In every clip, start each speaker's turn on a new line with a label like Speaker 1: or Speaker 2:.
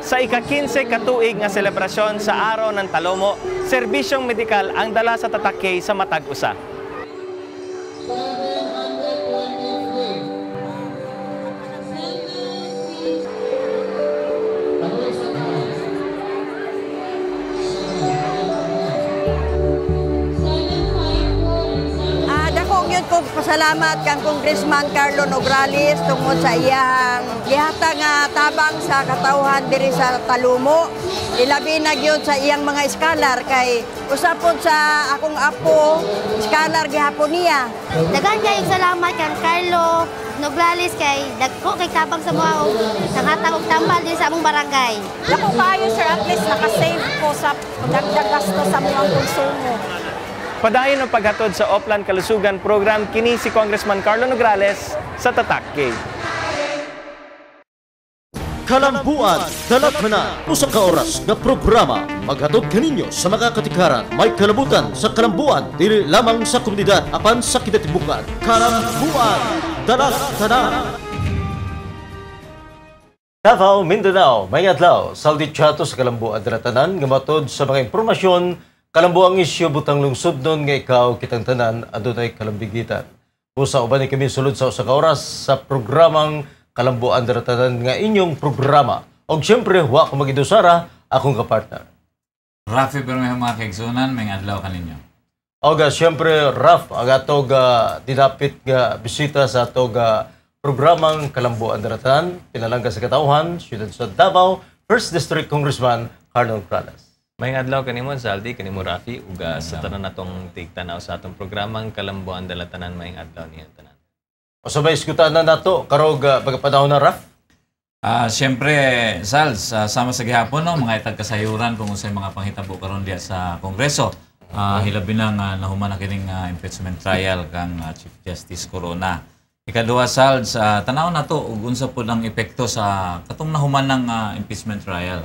Speaker 1: Sa ika-15 katuig nga selebrasyon sa Araw ng Talomo, serbisyong medikal ang dala sa Tatak K sa matag usa.
Speaker 2: Kung pasalamat kang Congressman Carlo Nograles tungod sa iyang gihata nga tabang sa katawhan diri sa Talomo. Ilabi na gyud sa iyang mga iskalar kay usapon sa akong apo, iskalar gihapon niya.
Speaker 3: Daghan kayong salamat kang Carlo Nograles kay dagko kay tabang sa mga nangatag og tambal din sa among barangay.
Speaker 4: Dako kaayo sir, at least naka-save ko sa dagdag gasto sa mga konsumo.
Speaker 1: Padayon ang paghatod sa Oplan Kalusugan Program kini si Congressman Carlo Nograles sa Tatak K.
Speaker 5: Kalambuan, Dalatana, usa ka oras nga programa maghatod kaninyo sa mga katikaran may kalabutan sa kalambuan dili lamang sa komunidad apan sa kinatibukan. Kalambuan, Dalatana. Davao, Mindanao, may adlaw, Saudi Chato sa Kalambuan Dalatanan nga matod sa mga impormasyon kalambuang isyu butang lungsod nun nga ikaw kitang tanan adunay kalambigitan. Usa uban ni kami sulod sa usa ka oras sa programang Kalambuan Daratanan nga inyong programa. Og siyempre, wa ko magidusara akong kapartner.
Speaker 6: Rafi pero may mga kaigsunan, may adlaw kaninyo.
Speaker 5: Og siyempre, Raf, ang atog dinapit nga bisita sa atog programang Kalambuan Daratanan, pinalangga sa katauhan, siyudad sa Davao, 1st District Congressman Carlo Nograles.
Speaker 1: May adlaw kanimo Zaldi, kanimo Rafi, ug sa tanan natong tigtanaw sa atong programang Kalambuan Daratanan may adlaw niya tanan.
Speaker 5: O sabay iskutan na nato karog pagkapanahon na Raf?
Speaker 6: Siyempre, Sals, sama sa gihapon no, mga itag kasayuran kung unsay mga panghitabo karon diya sa Kongreso. Hilabi na nga nahuman na kining impeachment trial kang Chief Justice Corona. Ikaduha, Sals, tanaw na to ug unsa pud ang epekto sa katong nahuman ng impeachment trial.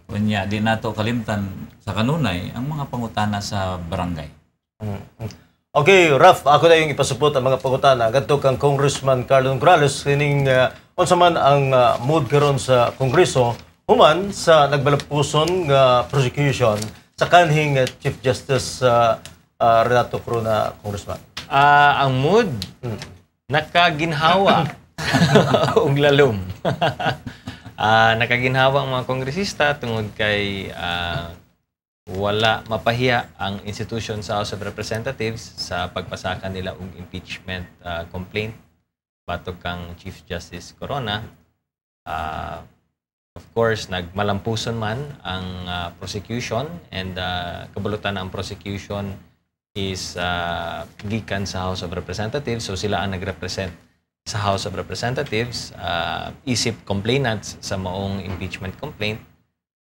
Speaker 6: Kunya di nato kalimtan sa kanunay ang mga pangutana sa barangay.
Speaker 5: Okay, Raf, ako na yung ipasupot ang mga pangutana. Ganito kang Congressman Carlo Nograles, kining unsa man ang mood karon sa Kongreso, human sa nagbalagpuson nga prosecution sa kanhing Chief Justice Renato Corona, Congressman.
Speaker 1: Ang mood, nakaginhawa og lalom. Nakaginhawa ang mga kongresista tungod kay wala mapahiya ang institution sa House of Representatives sa pagpasakan nila og impeachment complaint batok kang Chief Justice Corona. Of course, nagmalampuson man ang prosecution and kabulutan ang prosecution is gikan sa House of Representatives. So sila ang nagrepresent sa House of Representatives, isip complainants sa maong impeachment complaint.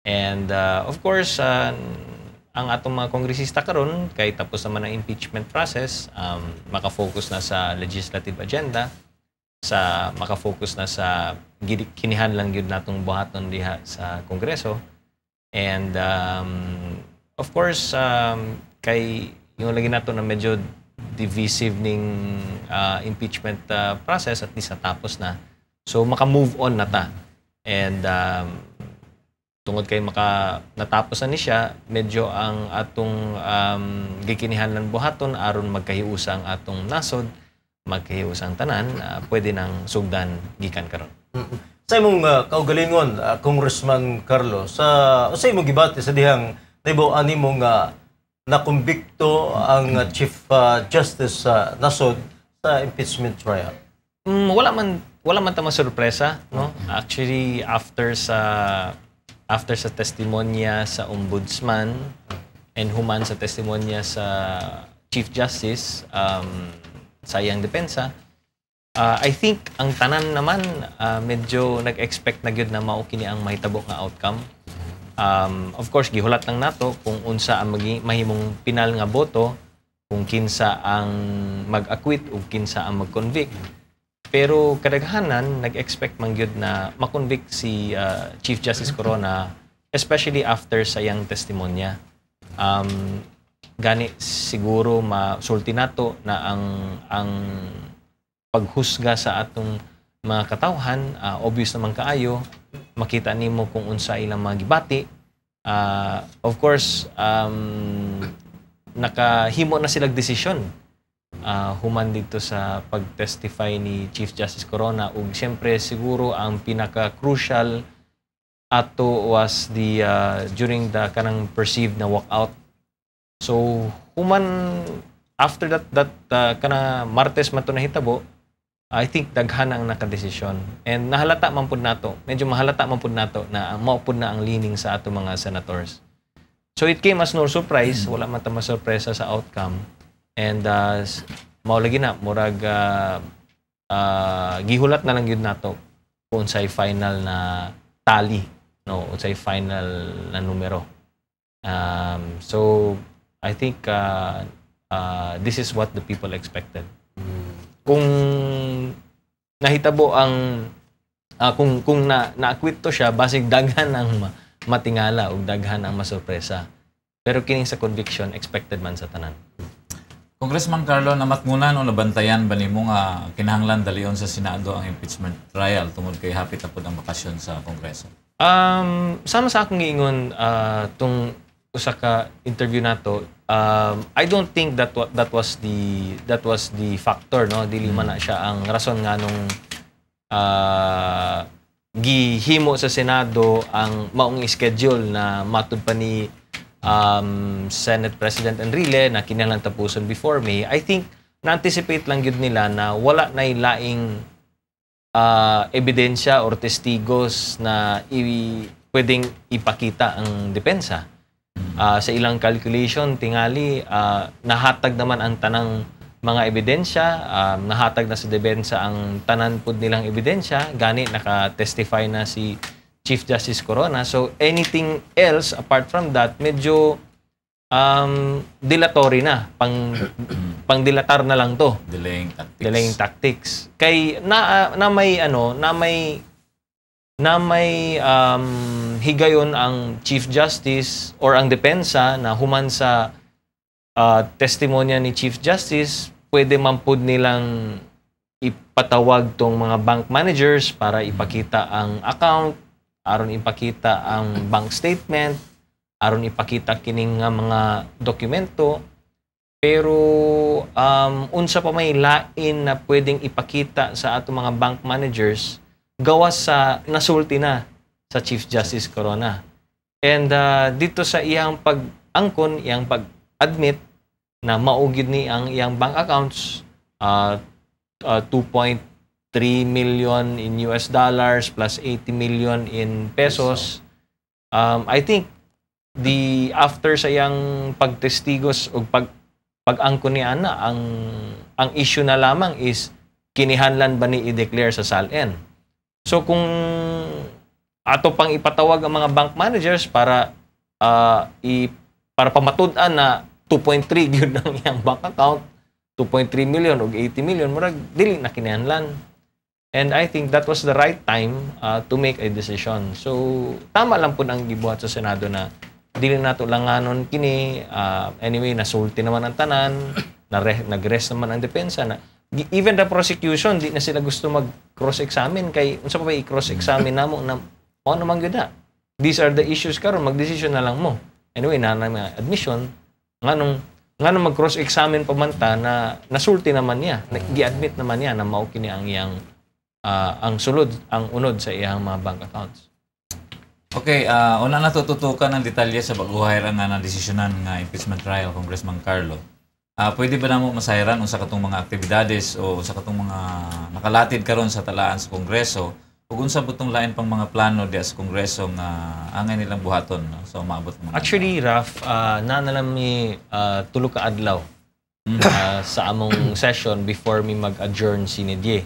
Speaker 1: And of course, ang atong mga kongresista karon kay tapos naman ang impeachment process, makafocus na sa legislative agenda, sa makafocus na sa kinihanlang gyud natong buhaton diha sa Kongreso. And of course, kay yung lagi nato na medyo divisive ning impeachment process at least natapos na. So maka-move on na ta. And tungod kay natapos na ni siya, medyo ang atong gikinihanlan buhaton aron magkahiusang atong nasod, magkahiusang tanan, pwede nang sugdan gikan karon.
Speaker 5: Sa imong kaugalingon, Congressman Carlo, sa imong gibati sa dihang naibaw-ani mo nga nakumbikto ang Chief Justice nasod sa impeachment trial?
Speaker 1: Wala man ta masurpresa, no? Actually, after sa testimonya sa ombudsman and human sa testimonya sa Chief Justice sa iyang depensa, I think ang tanan naman medyo nag-expect na gyud na mao kini ang mahitabo nga outcome. Of course, gihulat lang nato kung unsa ang mahimong pinal nga boto, kung kinsa ang mag-acquit o kinsa ang mag-convict. Pero kadaghanan, nag-expect man gyud na makonvict si Chief Justice Corona, especially after sa iyang testimonya. Gani siguro masulti nato na ang paghusga sa atong mga katawhan, obvious naman kaayo, makita nimo kung unsa ilang mga gibati. Of course, nakahimo na silang desisyon human dito sa pag-testify ni Chief Justice Corona, ug siyempre siguro ang pinaka-crucial ato was the during the kanang perceived na walkout. So human after that kana Martes man to nahitabo, I think daghan ang nakadesisyon, and nahalata man pud nato, medyo mahalata man pud nato na mao pud na ang leaning sa ato mga senators. So it came as no surprise, wala man ta masurpresa sa outcome. And mao lagi na murag gihulat na lang gyud nato kung unsay final na tally, no, unsay final na numero. So I think this is what the people expected. Kung nahitabo ang kung na-acquit to siya, basig daghan ang matingala ug daghan ang masurpresa. Pero kining sa conviction expected man sa tanan.
Speaker 6: Congressman Carlo, namatngunan o nabantayan ba nimo nga kinahanglan dalion sa Senado ang impeachment trial tungod kay hapit na pud ang bakasyon sa Kongreso?
Speaker 1: Sama sa akong giingon tung usa ka interview nato, I don't think that was the factor, no, dili man na siya ang rason nga nung gihimo sa Senado ang maong schedule na matud pa ni Senate President Enrile na kinahanglan tapuson before May. I think na-anticipate lang yun nila na wala na laing ebidensya or testigos na pwedeng ipakita ang depensa. Sa ilang calculation, tingali, nahatag naman ang tanang mga ebidensya, nahatag na sa depensa ang tanan pud nilang ebidensya, gani naka-testify na si Chief Justice Corona. So anything else apart from that, medyo dilatory na, pang-dilatar na lang to. Delaying tactics. Kay na may higayon ang Chief Justice or ang depensa na human sa testimonya ni Chief Justice, pwede man pud nilang ipatawag tong mga bank managers para ipakita ang account, aron ipakita ang bank statement, aron ipakita kining nga mga dokumento. Pero unsa pa may lain na pwedeng ipakita sa ato mga bank managers gawas sa nasulti na sa Chief Justice Corona. And dito sa iyang pag-angkon, iyang pag-admit na maugid ni ang iyang bank accounts, 2.3 million in US dollars plus 80 million in pesos. I think after sa iyang pagtestigos o pag-angkon ni ana, ang issue na lamang is kinihanlan ba ni i-declare sa SALN. So kung ato pang ipatawag ang mga bank managers para pamatud-an na 2.3 gyud ang iyang bank account, 2.3 million o 80 million, murag dili na kinihanlan. And I think that was the right time to make a decision. So tama lang po ang gibuhat sa Senado na dili nato langanon kini. Anyway, nasulti naman ang tanan, nag-rest naman ang depensa na. Even the prosecution, di na sila gusto mag-cross-examine kay unsa pa ba i-cross-examine namo na mao naman gyud na. These are the issues karon, mag-decision na lang mo. Anyway, na admission nganong mag-cross-examine pa man ta na nasulti naman niya, gi-admit naman niya na mao kini ang iyang ang sulod, ang unod sa iyang mga bank accounts.
Speaker 6: Okay, una na tututukan ang detalye sa baguhayran nga na desisyonan nga impeachment trial, Congressman Carlo. Pwede ba namo masayran sa katong mga aktibidades o sa katong mga nakalatid karon sa talaan sa Kongreso ug unsa butong lain pang mga plano diya sa Kongreso nga angay nilang buhaton, no? So maabot mga
Speaker 1: Actually, Raf, nalang mi tulo ka adlaw sa among session before mi mag-adjourn si Nedye.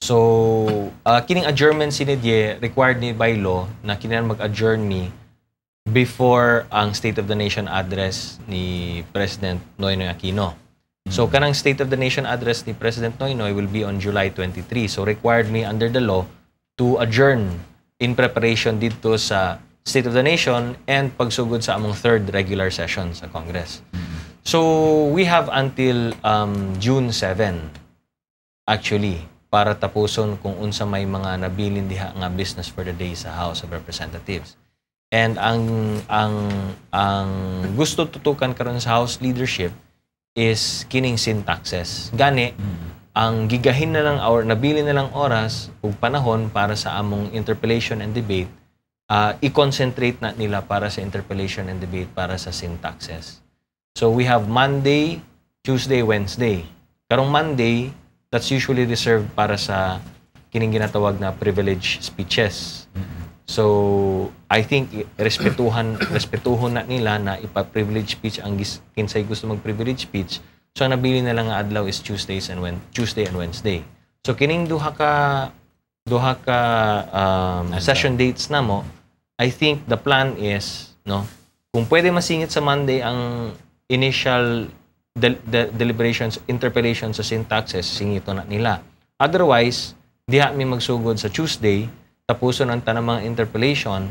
Speaker 1: So kining adjournment si Nedye required ni by law na kinahanglan mag-adjourn mi before ang State of the Nation address ni President Noynoy Aquino. So kanang State of the Nation address ni President Noynoy will be on July 23. So required me under the law to adjourn in preparation dito sa State of the Nation and pagsugod sa among third regular session sa Congress. So we have until June 7 actually para tapuson kung unsa may mga nabilin diha nga business for the day sa House of Representatives. And ang gusto tutukan karon sa House leadership is kining sin taxes. Gani ang gigahin na lang or nabili na lang oras ug panahon para sa among interpellation and debate, i-concentrate na nila para sa interpellation and debate para sa sin taxes. So we have Monday, Tuesday, Wednesday. Karong Monday, that's usually reserved para sa kining ginatawag na privilege speeches. So I think respetuhon na nila na ipa-privilege speech ang kinsay gusto mag-privilege speech. So ang nabili na lang nga adlaw is Tuesday and Wednesday. So kining duha ka session dates namo, I think the plan is kung pwede masingit sa Monday ang initial deliberations, interpellation sa sin taxes, singito na nila. Otherwise, diha mi magsugod sa Tuesday, tapuson ang tanang mga interpellation,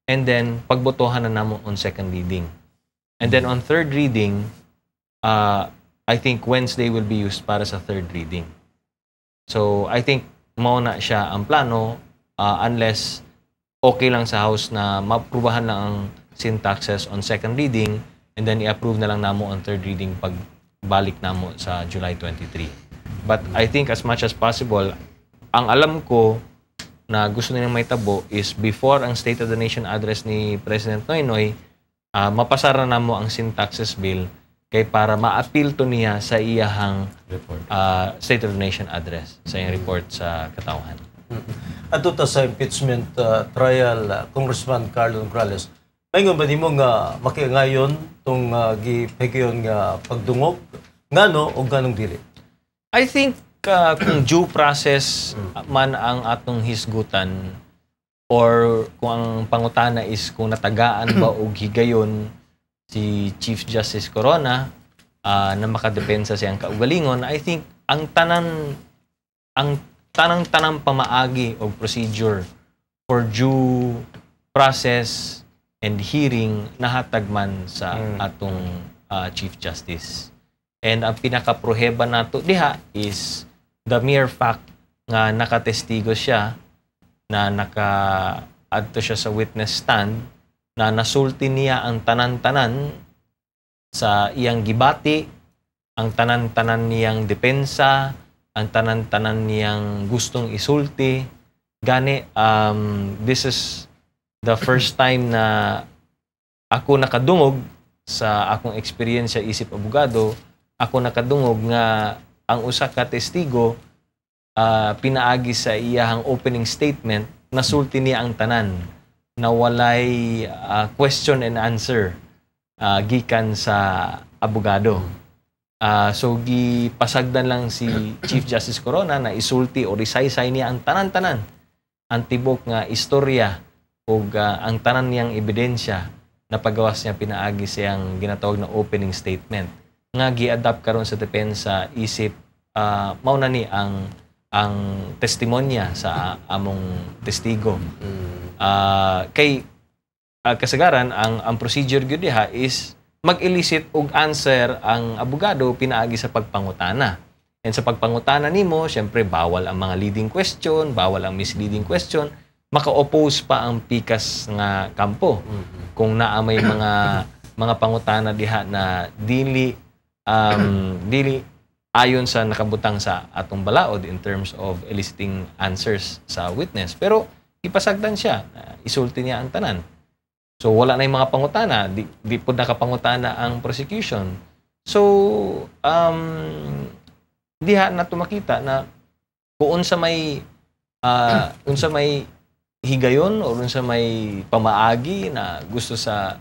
Speaker 1: and then pagbotohan na namo on second reading. And then on third reading, I think Wednesday will be used para sa third reading. So I think mao na siya ang plano, unless okay lang sa House na maprubahan lang ang sin taxes on second reading, and then i-approve na lang namo on third reading pag balik namo sa July 23. But I think as much as possible, ang alam ko na gusto nilang may tabo is before ang State of the Nation address ni President Noynoy, mapasara namo ang sin taxes bill kay para ma-appeal to niya sa iyahang report, State of the Nation address, sa iyang report sa katawhan.
Speaker 5: Ato ta sa impeachment trial, Congressman Carlo Nograles, ngayon ba nimo nga makiangayon tong giphigayon nga pagdungog ngano o ganong dili?
Speaker 1: I think kung due process man ang atong hisgutan or kung ang pangutana is kung natagaan ba og higayon si Chief Justice Corona na makadepensa siyang kaugalingon, I think ang tanang pamaagi o procedure for due process and hearing nahatag man sa atong Chief Justice. And ang pinaka-proheba nato diha is the mere fact nga nakatestigo siya, na naka-adto siya sa witness stand, na nasulti niya ang tanan-tanan sa iyang gibati, ang tanan-tanan niyang depensa, ang tanan-tanan niyang gustong isulti. Gani, this is the first time na ako nakadungog sa akong experience sa isip abogado, ako nakadungog nga ang usa ka testigo pinaagi sa iyahang opening statement, nasulti niya ang tanan na walay question and answer gikan sa abogado. So gipasagdan lang si Chief Justice Corona na isulti o risaysay niya ang tanan-tanan, ang tibok nga istorya o ang tanan niyang ebidensya na paggawas niya pinaagi siyang ginatawag na opening statement nga gi-adapt karon sa depensa isip mao na ni ang testimonya sa among testigo. Kay kasagaran ang procedure gyud diha is mag-elicit og answer ang abogado pinaagi sa pagpangutana. And sa pagpangutana nimo, syempre bawal ang mga leading question, bawal ang misleading question, maka-oppose pa ang pikas nga kampo. Kung naa may mga pangutana diha na dili ayon sa nakabutang sa atong balaod in terms of eliciting answers sa witness. Pero ipasagdan siya, isulti niya ang tanan. So wala na yung mga pangutana, di po nakapangutana ang prosecution. So diha na tumakita na kung unsa may higayon o unsa may pamaagi na gusto sa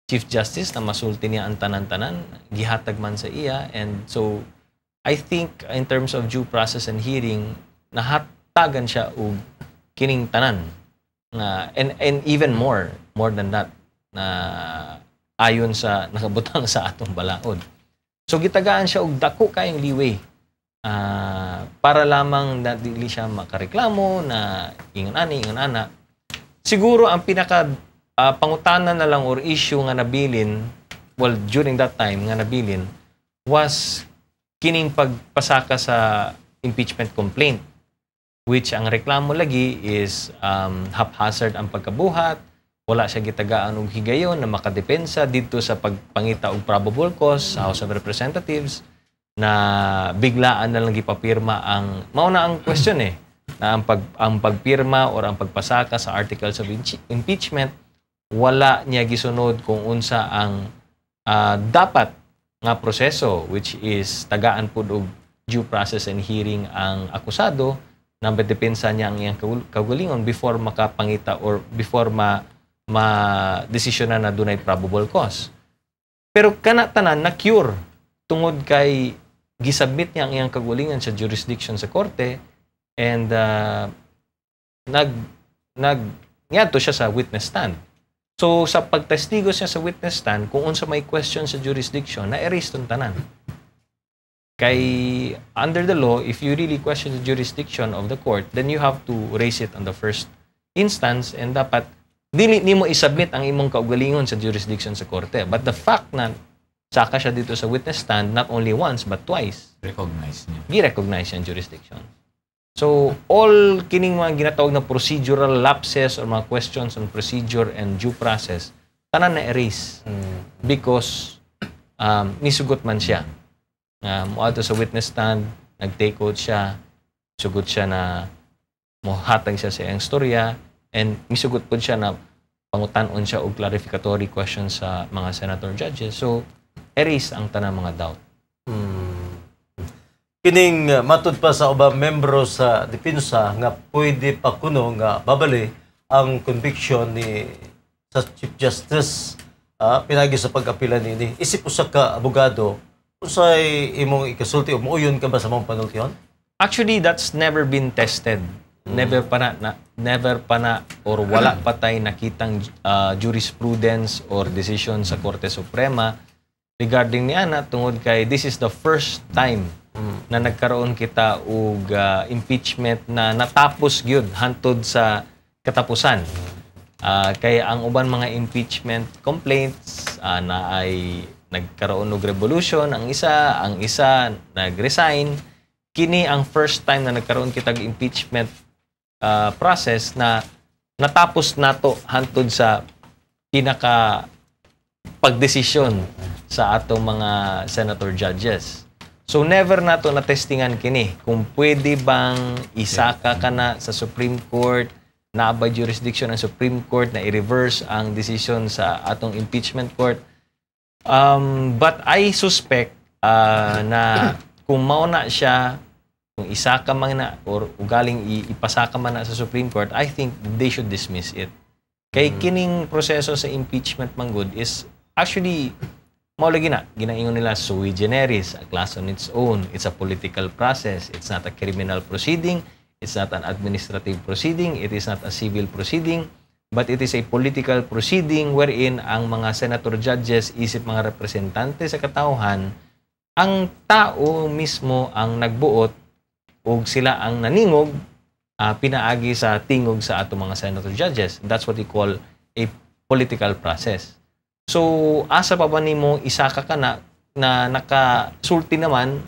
Speaker 1: Chief Justice na masulti niya ang tanan-tanan, gihatag man sa iya. And so I think in terms of due process and hearing, nahatagan siya og kining tanan. And even more than that, na ayon sa nakabutang sa atong balaod. So gitagaan siya og dako kayong liway para lamang na dili siya makareklamo na ingon ana. Siguro ang pinaka pangutana na lang or issue nga nabilin, well, during that time nga nabilin was kining pagpasaka sa impeachment complaint which ang reklamo lagi is haphazard ang pagkabuhat, wala siya gitagaan og higayon na makadepensa dito sa pagpangita og probable cause sa House of Representatives, na biglaan na lang gipapirma ang mauna ang question na ang pagpirma or ang pagpasaka sa articles of impeachment, wala niya gisunod kung unsa ang dapat nga proseso, which is tagaan pud og due process and hearing ang akusado na depensa niya ang iyang kaugalingon before makapangita or before ma-desisyonan na dunay probable cause. Pero kana tanan na cure tungod kay gisubmit niya ang iyang kaugalingon sa jurisdiction sa korte, and ngadto siya sa witness stand. So sa pagtestigo siya sa witness stand, kung unsa may question sa jurisdiction, na-erase tong tanan. Kay under the law, if you really question the jurisdiction of the court, then you have to raise it on the first instance, and dapat dili nimo isubmit ang imong kaugalingon sa jurisdiction sa korte. But the fact na saka siya dito sa witness stand not only once but twice,
Speaker 6: Recognize niya.
Speaker 1: gi-recognize yung jurisdiction. So all kining mga ginatawag na procedural lapses or mga questions on procedure and due process, tanan na erase because nisugot man siya. Muadto sa witness stand, nag-take out siya, sugot siya na mohatag siya sa iyang storya, and misugot po siya na pangutanon siya og clarificatory questions sa mga senator judges. So, erase ang tanang mga doubt.
Speaker 5: Kining matud pa sa ubang membro sa depensa nga pwede pa kuno nga babali ang conviction ni sa Chief Justice pinagi sa pag-apila nini. Isip usa ka abogado, usay imong ikasulti o muuyon ka ba sa mong panultiyon?
Speaker 1: Actually, that's never been tested. Never pa na or wala pa tay nakitang jurisprudence or decision sa Korte Suprema regarding ni ana tungod kay this is the first time na nagkaroon kita og impeachment na natapos gyud hantod sa katapusan. Kaya ang uban mga impeachment complaints na ay nagkaroon og revolution, ang isa nag-resign. Kini ang first time na nagkaroon kitag impeachment process na natapos nato hantod sa pinaka pagdesisyon sa atong mga senator judges. So never nato na testingan kini kung pwede bang isaka kana sa Supreme Court, na by jurisdiction ng Supreme Court na i-reverse ang decision sa atong impeachment court. But I suspect na kung mauna siya, kung isaka man na or ugaling ipasaka man na sa Supreme Court, I think they should dismiss it. Kay kining proseso sa impeachment manggod is actually maulagi na ginaingon nila sui generis, a class on its own. It's a political process. It's not a criminal proceeding. It's not an administrative proceeding. It is not a civil proceeding. But it is a political proceeding wherein ang mga senator judges isip mga representante sa katauhan, ang tao mismo ang nagbuot o sila ang naningog pinaagi sa tingog sa atong mga senator judges. That's what we call a political process. So, asa pa ba nimo isaka ka na nakasulti naman,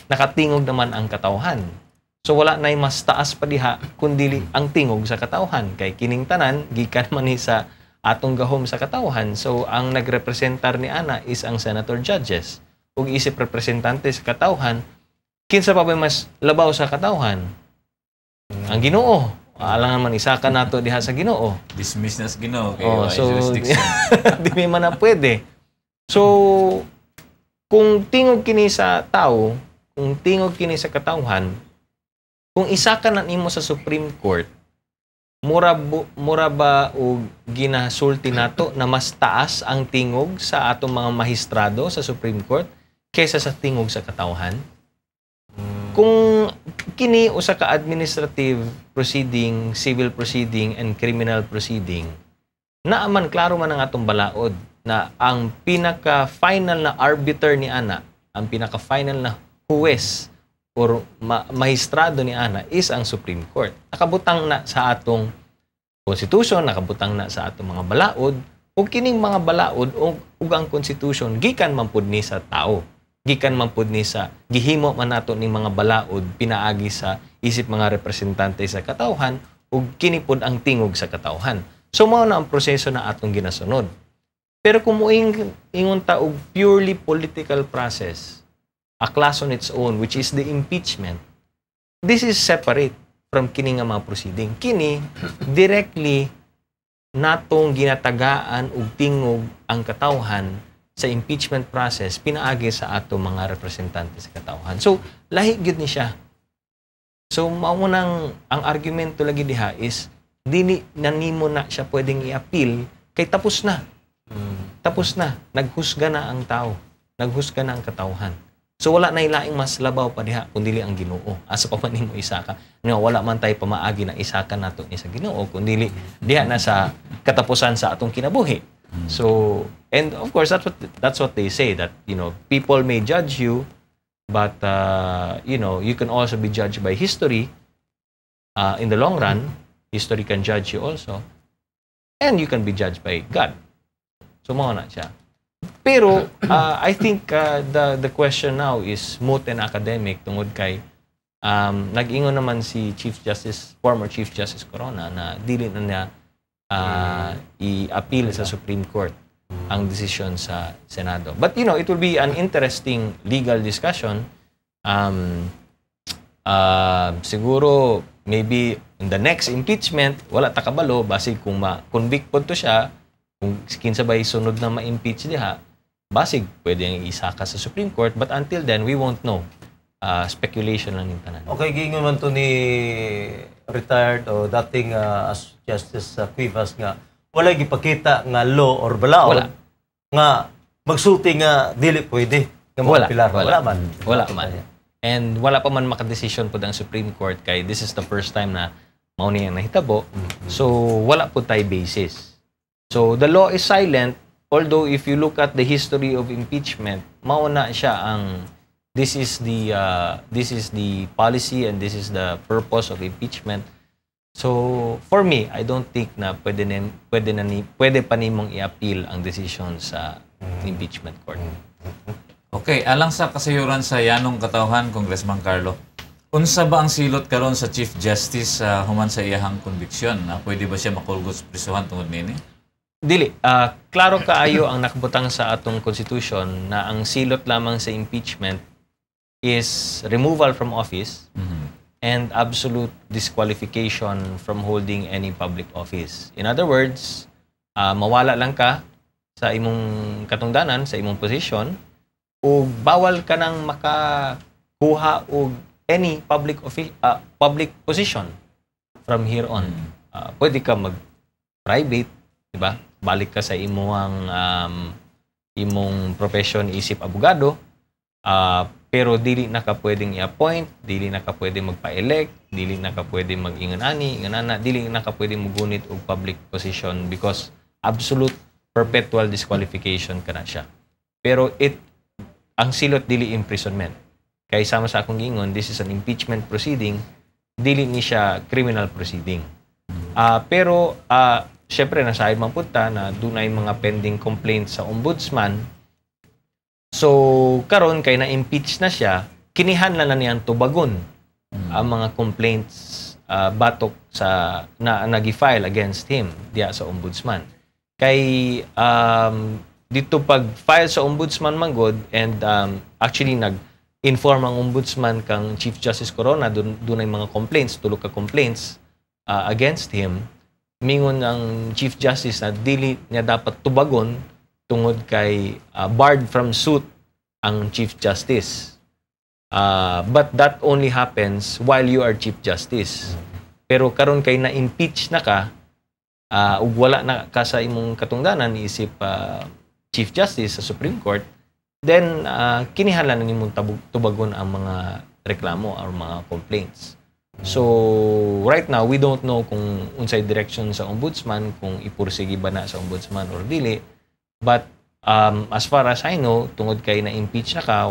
Speaker 1: nakatingog naman ang katauhan. So wala nay mas taas pa diha kundi ang tingog sa katauhan, kay kining tanan gikan man ni sa atong gahom sa katauhan. So ang nagrepresentar ni ana is ang senator judges. Ug isip representante sa katauhan, kinsa pa ba mas labaw sa katauhan? Ang Ginoo. Alangan man isaka nato diha sa Ginoo.
Speaker 6: Dismiss na sa Ginoo kay
Speaker 1: So
Speaker 6: jurisdiction.
Speaker 1: di man na pwede. So kung tingog kini sa tao, kung tingog kini sa katauhan, kung isa ka na nimo sa Supreme Court, mura ba o ginasulti nato na mas taas ang tingog sa atong mga mahistrado sa Supreme Court kaysa sa tingog sa katauhan? Kung kini usa ka administrative proceeding, civil proceeding, and criminal proceeding, naaman klaro man ang atong balaod na ang pinaka-final na arbiter ni ana, ang pinaka-final na huwes or mahistrado ni ana is ang Supreme Court. Nakabutang na sa atong Constitution, nakabutang na sa atong mga balaod, ug kining mga balaod ug ang Constitution gikan man pud ni sa tao. Gikan man pud ni sa gihimo man nato ning mga balaod pinaagi sa isip mga representante sa katawhan ug kini pod ang tingog sa katawhan. So mao na ang proseso na atong ginasunod. Pero kung ingon ta og purely political process, a class on its own, which is the impeachment, this is separate from kini nga mga proceeding. Kini directly natong ginatagaan og tingog ang katawhan sa impeachment process pinaagi sa ato mga representante sa katawhan. So lahi gyud ni siya. So mao nang ang argumento lagi diha is dili nanimo na siya pwedeng i-appeal kay tapos na. Tapos na, naghusga na ang tao, naghusga na ang katawhan. So wala na ilaing mas labaw pa diha kundi ang Ginoo. Asa pa man nimo isaka. No, wala man tay pamaagi na isaka nato ni sa Ginoo kundi diha na sa katapusan sa atong kinabuhi. So, and of course that's what they say that, you know, people may judge you, but you know, you can also be judged by history. In the long run, history can judge you also. And you can be judged by God. So mao na siya. Pero I think the question now is moot and academic tungod kay nag-ingon naman si former Chief Justice Corona na dili na niya i-appeal sa Supreme Court ang desisyon sa Senado. But you know, it will be an interesting legal discussion. Siguro maybe in the next impeachment wala ta kabalo basig kung ma-convict pod to siya, kung kinsabay sunod na ma-impeach diha, basig pwede ang isaka sa Supreme Court, but until then we won't know. Speculation lang yung tanan.
Speaker 5: Okay, gingon man to ni retired o dating as Justice Cuevas nga wala gipakita nga law or balaod nga magsulti nga dili pwede nga pilar. Wala man. And wala pa man makadesisyon pod ang Supreme Court kay this is the first time na mao niya nahitabo. So wala po tay basis. So the law is silent, although if you look at the history of impeachment, mauna siya ang this is the policy and this is the purpose of impeachment. So for me, I don't think na pwede pa nimong i-appeal ang decision sa impeachment court.
Speaker 6: Okay, alang sa kasayuran sa yanong katawhan, Congressman Carlo, unsa ba ang silot karon sa Chief Justice human sa iyahang konbiksyon? Pwede ba siya makulgos prisuhan tungod nini?
Speaker 1: Dili. Klaro kaayo ang nakabutang sa atong constitution na ang silot lamang sa impeachment is removal from office and absolute disqualification from holding any public office. In other words, mawala lang ka sa imong katungdanan, sa imong position, o bawal ka nang makakuha og any public position from here on. Pwede ka mag-private, di ba? Balik ka sa imong profession isip abogado, pero dili na ka pwedeng i-appoint, dili na ka pwedeng magpa-elect, dili na ka pwedeng mag-inganani, dili na ka pwedeng mugunit og public position because absolute perpetual disqualification ka na siya. Pero ang silot dili imprisonment. Kay sama sa akong gingon, this is an impeachment proceeding, dili ni siya criminal proceeding. Pero syempre, nasahid man punta na dunay mga pending complaints sa ombudsman. So, karon kay na-impeach na siya, kinihanlan na niyang tubagon ang mga complaints batok sa na nag-file against him diya sa ombudsman. Kay dito pag-file sa ombudsman manggod and actually nag-inform ang ombudsman kang Chief Justice Corona dunay mga complaints, tulo ka complaints against him. Mingon ang Chief Justice na dili niya dapat tubagon tungod kay barred from suit ang Chief Justice. But that only happens while you are Chief Justice. Pero karon kay na-impeach na ka, ug wala na ka sa imong katungdanan isip Chief Justice sa Supreme Court, then kinihanglan nimong tubagon ang mga reklamo or mga complaints. So, right now, we don't know kung unsay direction sa ombudsman, kung ipursige ba na sa ombudsman or dili. But, as far as I know, tungod kay na-impeach na ka,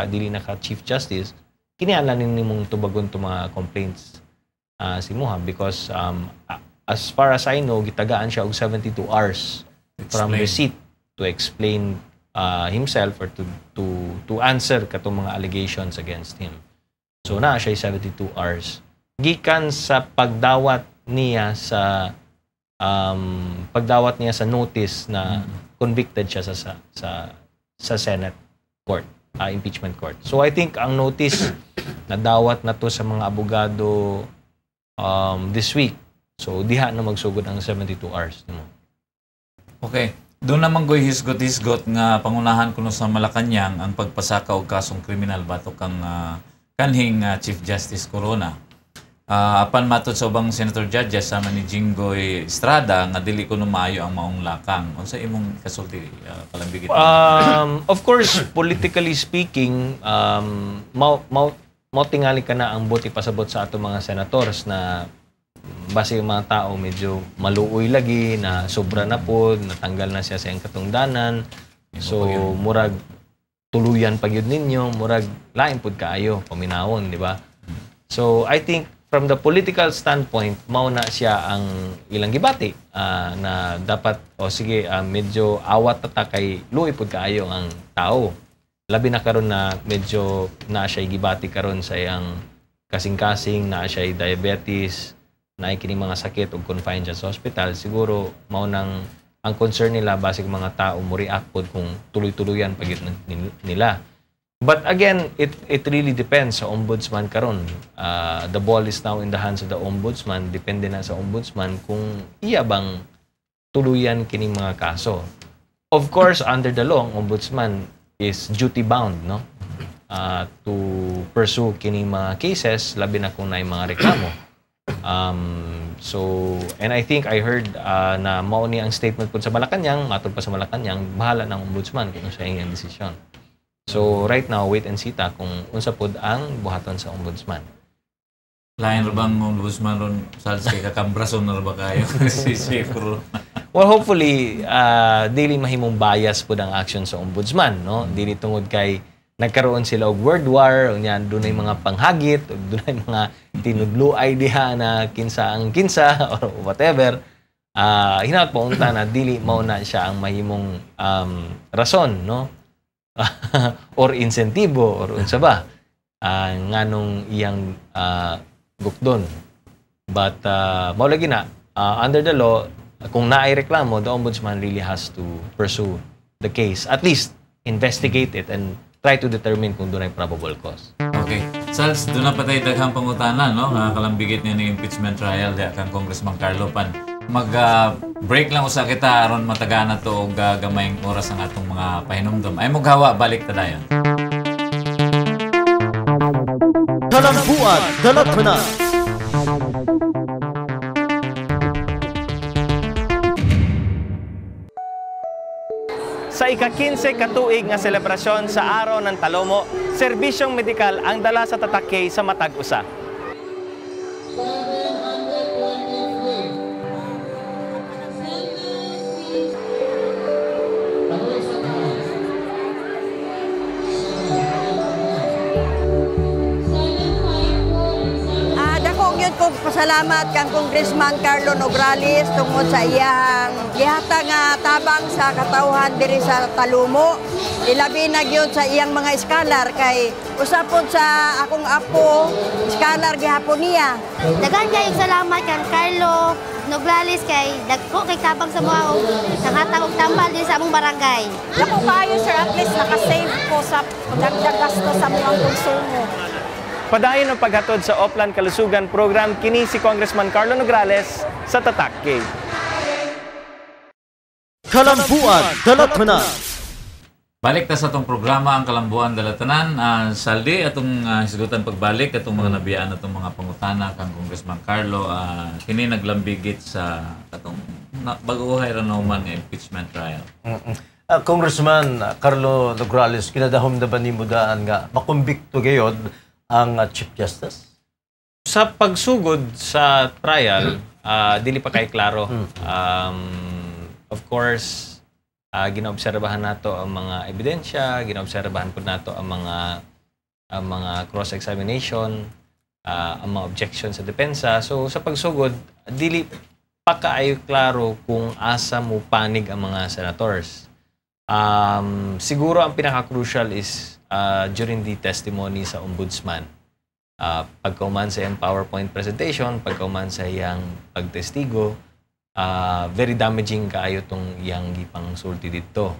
Speaker 1: dili na ka Chief Justice, kinihanglan nimong tubagon to mga complaints si Moha because as far as I know, gitagaan siya og 72 hours from receipt to explain himself or to answer katong mga allegations against him. So, na siya 72 hours. gikan sa pagdawat niya sa notice na convicted siya sa Senate court, impeachment court. So I think ang notice na dawat na to sa mga abogado this week. So diha na magsugod ang 72 hours.
Speaker 6: Okay. Doon naman ko'y hisgot-hisgot nga pangunahan kuno sa Malacañang ang pagpasaka og kasong kriminal batok kang kanhing Chief Justice Corona. Apan matod sa ubang senator judges sama ni Jinggoy Estrada nga dili kuno maayo ang maong lakang. Unsa imong kasulti palambigit?
Speaker 1: Of course, politically speaking, mo tingali ka na ang buti pasabot sa ato mga senators na base yung mga tao medyo maluoy lagi na sobra na po, natanggal na siya sa iyang katungdanan. So murag tuluyan pag yun ninyo, murag lain pud kaayo paminawon, di ba? So I think from the political standpoint, mao na siya ang ilang gibati na dapat sige medyo awat ta kay luoy pud kaayo ang tao. Labi na karon na medyo na siya gibati karon sa iyang kasing-kasing, na siya diabetes, na kining mga sakit o confined siya sa hospital, siguro mao nang ang concern nila basig mga tao mo react pod kung tuloy-tuluyan pag nila. But again, it really depends sa ombudsman karon. The ball is now in the hands of the ombudsman. Depende na sa ombudsman kung iya bang tuluyan kining mga kaso. Of course, under the law, ang ombudsman is duty bound, no? To pursue kining mga cases, labi na kung naay mga reklamo. And I think I heard na mao ni ang statement po sa Malacañang, matod pa sa Malacañang, bahala ng ombudsman kung sa iyang desisyon. So right now, wait and see ta kung unsa pod ang buhaton sa ombudsman.
Speaker 6: Lain ra bang ombudsman ron sa kakambrason na ba kayo? Si Sefro.
Speaker 1: Well, hopefully, dili mahimong bias pod ang action sa ombudsman, no? Dili tungod kay nagkaroon sila og world war, unya dunay mga panghagit, dunay mga tinudluay diha na kinsa ang kinsa or whatever. Hinaut po unta na dili mao na siya ang mahimong rason, no? Or insentibo or unsa ba nganong iyang gukdon. But mao lagi na under the law, kung naay reklamo, the ombudsman really has to pursue the case, at least investigate it and try to determine kung doon ay probable cause.
Speaker 6: Okay. Sals, doon na patay daghang pangutana, no? Kalambigit niya ng impeachment trial diya kang Congressman Carlo Pan. Mag-break lang usa kita aron matagana to og gamayng oras ang atong mga pahinumdom. Ay mughawa balik ta dayon.
Speaker 5: Kalambuan, Dalatana.
Speaker 1: Sa ika-15 katuig nga selebrasyon sa Araw ng Talomo, serbisyong medikal ang dala sa Tatak K sa matag usa.
Speaker 2: Kong pasalamat kang Congressman Carlo Nograles tungod sa iyang gihatag nga tabang sa katawhan diri sa Talumo. Ilabi na gyud sa iyang mga iskalar kay usapon sa akong apo, iskalar gihapon niya.
Speaker 3: Daghan kayong salamat kang Carlo Nograles kay dagko kay tabang sa mga nanghatag og tambal din sa among barangay.
Speaker 4: Dako kayo sir, at least nakasave ko sa dagdag gasto sa mga konsumo.
Speaker 1: Padayon ang paghatod sa Oplan Kalusugan Program kini si Congressman Carlo Nograles sa Tatak K.
Speaker 5: Kalambuan, Dalatana.
Speaker 6: Balik ta sa atong programa ang Kalambuan Dalatanan. Saldi atong hisgutan pagbalik atong mga nabiyaan atong mga pangutana kang Congressman Carlo. Kini naglambigit sa atong baguhay ra naman nga impeachment trial.
Speaker 5: Congressman Carlo Nograles, kinadahom na ba nimo daan nga makumbikto gayod ang Chief Justice?
Speaker 1: Sa pagsugod sa trial, dili pa kay klaro. Of course, ginaobserbahan nato ang mga ebidensya, ginaobserbahan po nato ang mga cross-examination, ang mga objection sa depensa. So sa pagsugod, dili pa kaayo klaro kung asa mo panig ang mga senators. Siguro ang pinaka-crucial is during the testimony sa ombudsman. Pagkauman sa iyang PowerPoint presentation, pagkauman sa iyang pagtestigo, very damaging kaayo tong iyang gipang sulti dito.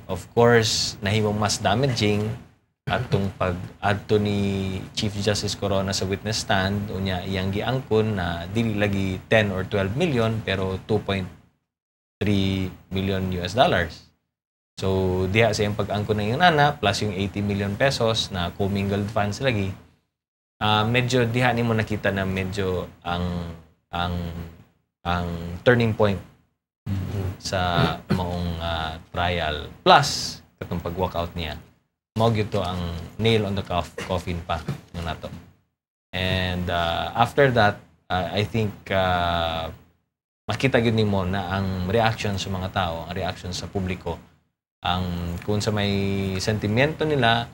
Speaker 1: Of course, nahimong mas damaging atong pag-adto ni Chief Justice Corona sa witness stand, unya iyang giangkon na dili lagi 10 or 12 million pero 2.3 million US dollars. So diha sa iyang pag-angkon na yung nana plus yung 80 million pesos na commingled funds lagi. Medyo diha nimo nakita na medyo ang turning point sa maong trial plus katong pag-walkout niya. Mao gyud to ang nail on the coffin pa yung nato. And after that, I think makita gyud nimo na ang reaction sa mga tao, ang reaction sa publiko, ang kung sa may sentimento nila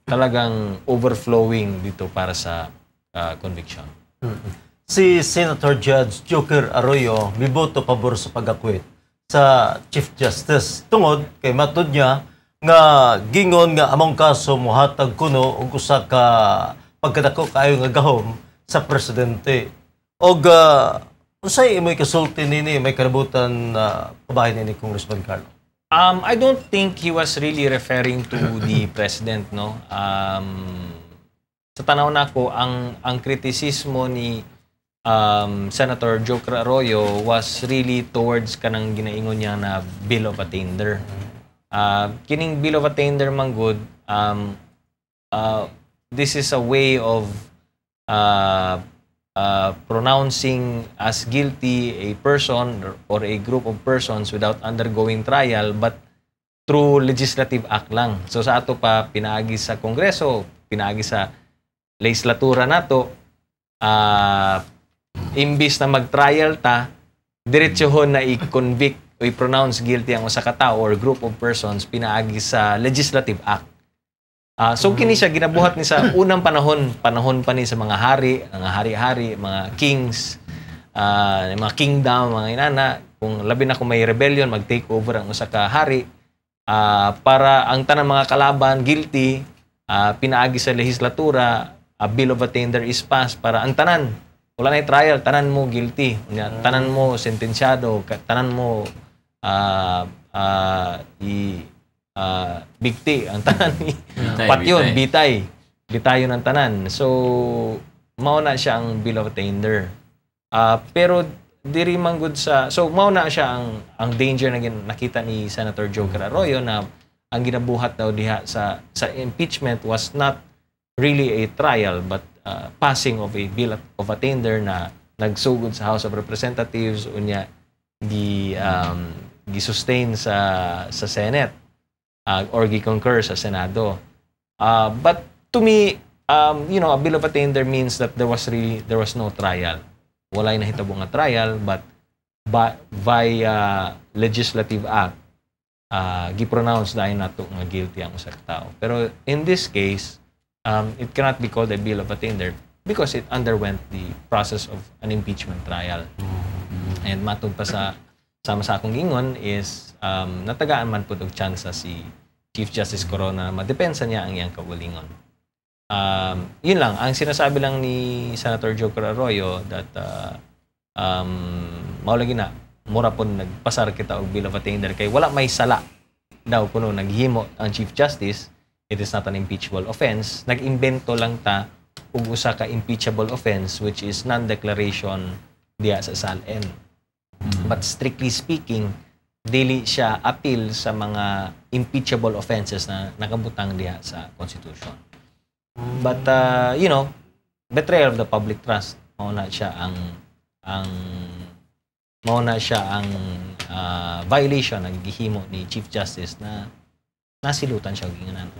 Speaker 1: talagang overflowing dito para sa conviction.
Speaker 5: Si Senator Judge Joker Arroyo miboto pabor sa pag-akwit sa Chief Justice tungod kay matud niya nga gingon nga among kaso mohatag kuno og usa ka pagkadako kaayo nga gahom sa presidente. Og unsay imoy kasulti nini may kanabutan kabahin ni Congressman Carlo?
Speaker 1: I don't think he was really referring to the president, no. Sa tanaw nako ang kritisismo ni Senator Joker Arroyo was really towards kanang ginaingon niya na bill of attainder. Kining bill of attainder man good, this is a way of pronouncing as guilty a person or a group of persons without undergoing trial but through legislative act lang. So sa ato pa pinaagi sa Kongreso, pinaagi sa legislatura nato, imbis na mag-trial ta, diretsohon na i-convict o i-pronounce guilty ang usa ka tawo or group of persons pinaagi sa legislative act. So kini siya ginabuhat ni sa unang panahon pa ni sa mga hari-hari, mga kings, mga kingdom, mga inana, kung labi na kung may rebellion, mag-take over ang usa ka hari, para ang tanang mga kalaban guilty, pinaagi sa legislatura, a bill of attainder is passed para ang tanan wala na trial, tanan mo guilty, tanan mo sentensyado, tanan mo bigti ang tanan ni patyon, bitayon ang tanan. So mao na siya ang bill of attainder. Pero diri man gud sa so mao na siya ang danger na nakita ni Senator Joker Arroyo na ang ginabuhat daw diha sa impeachment was not really a trial but passing of a bill of attainder na nagsugod sa House of Representatives unya gi-sustain sa Senate or gi-concur sa Senado. But to me, a bill of attainder means that there was no trial. Walay nahitabo nga trial but via legislative act gi-pronounce dahil nato nga guilty ang usa ka tawo. Pero in this case, it cannot be called a bill of attainder because it underwent the process of an impeachment trial. And matug pa sa akong gingon is natagaan man pud og tsansa si Chief Justice Corona na madepensa niya ang iyang kaugalingon. Yun lang, ang sinasabi lang ni Senator Joker Arroyo that maulagi na, mura po nagpasar kita og bill of attainder kay wala may sala daw kuno naghimo ang Chief Justice. It is not an impeachable offense. Nag-imbento lang ta ug usa ka impeachable offense which is non-declaration diya sa SALN. But strictly speaking, dili siya appeal sa mga impeachable offenses na nakabutang diha sa Constitution. But betrayal of the public trust, mauna siya ang violation ng gihimo ni Chief Justice na nasilutan siya ginganan.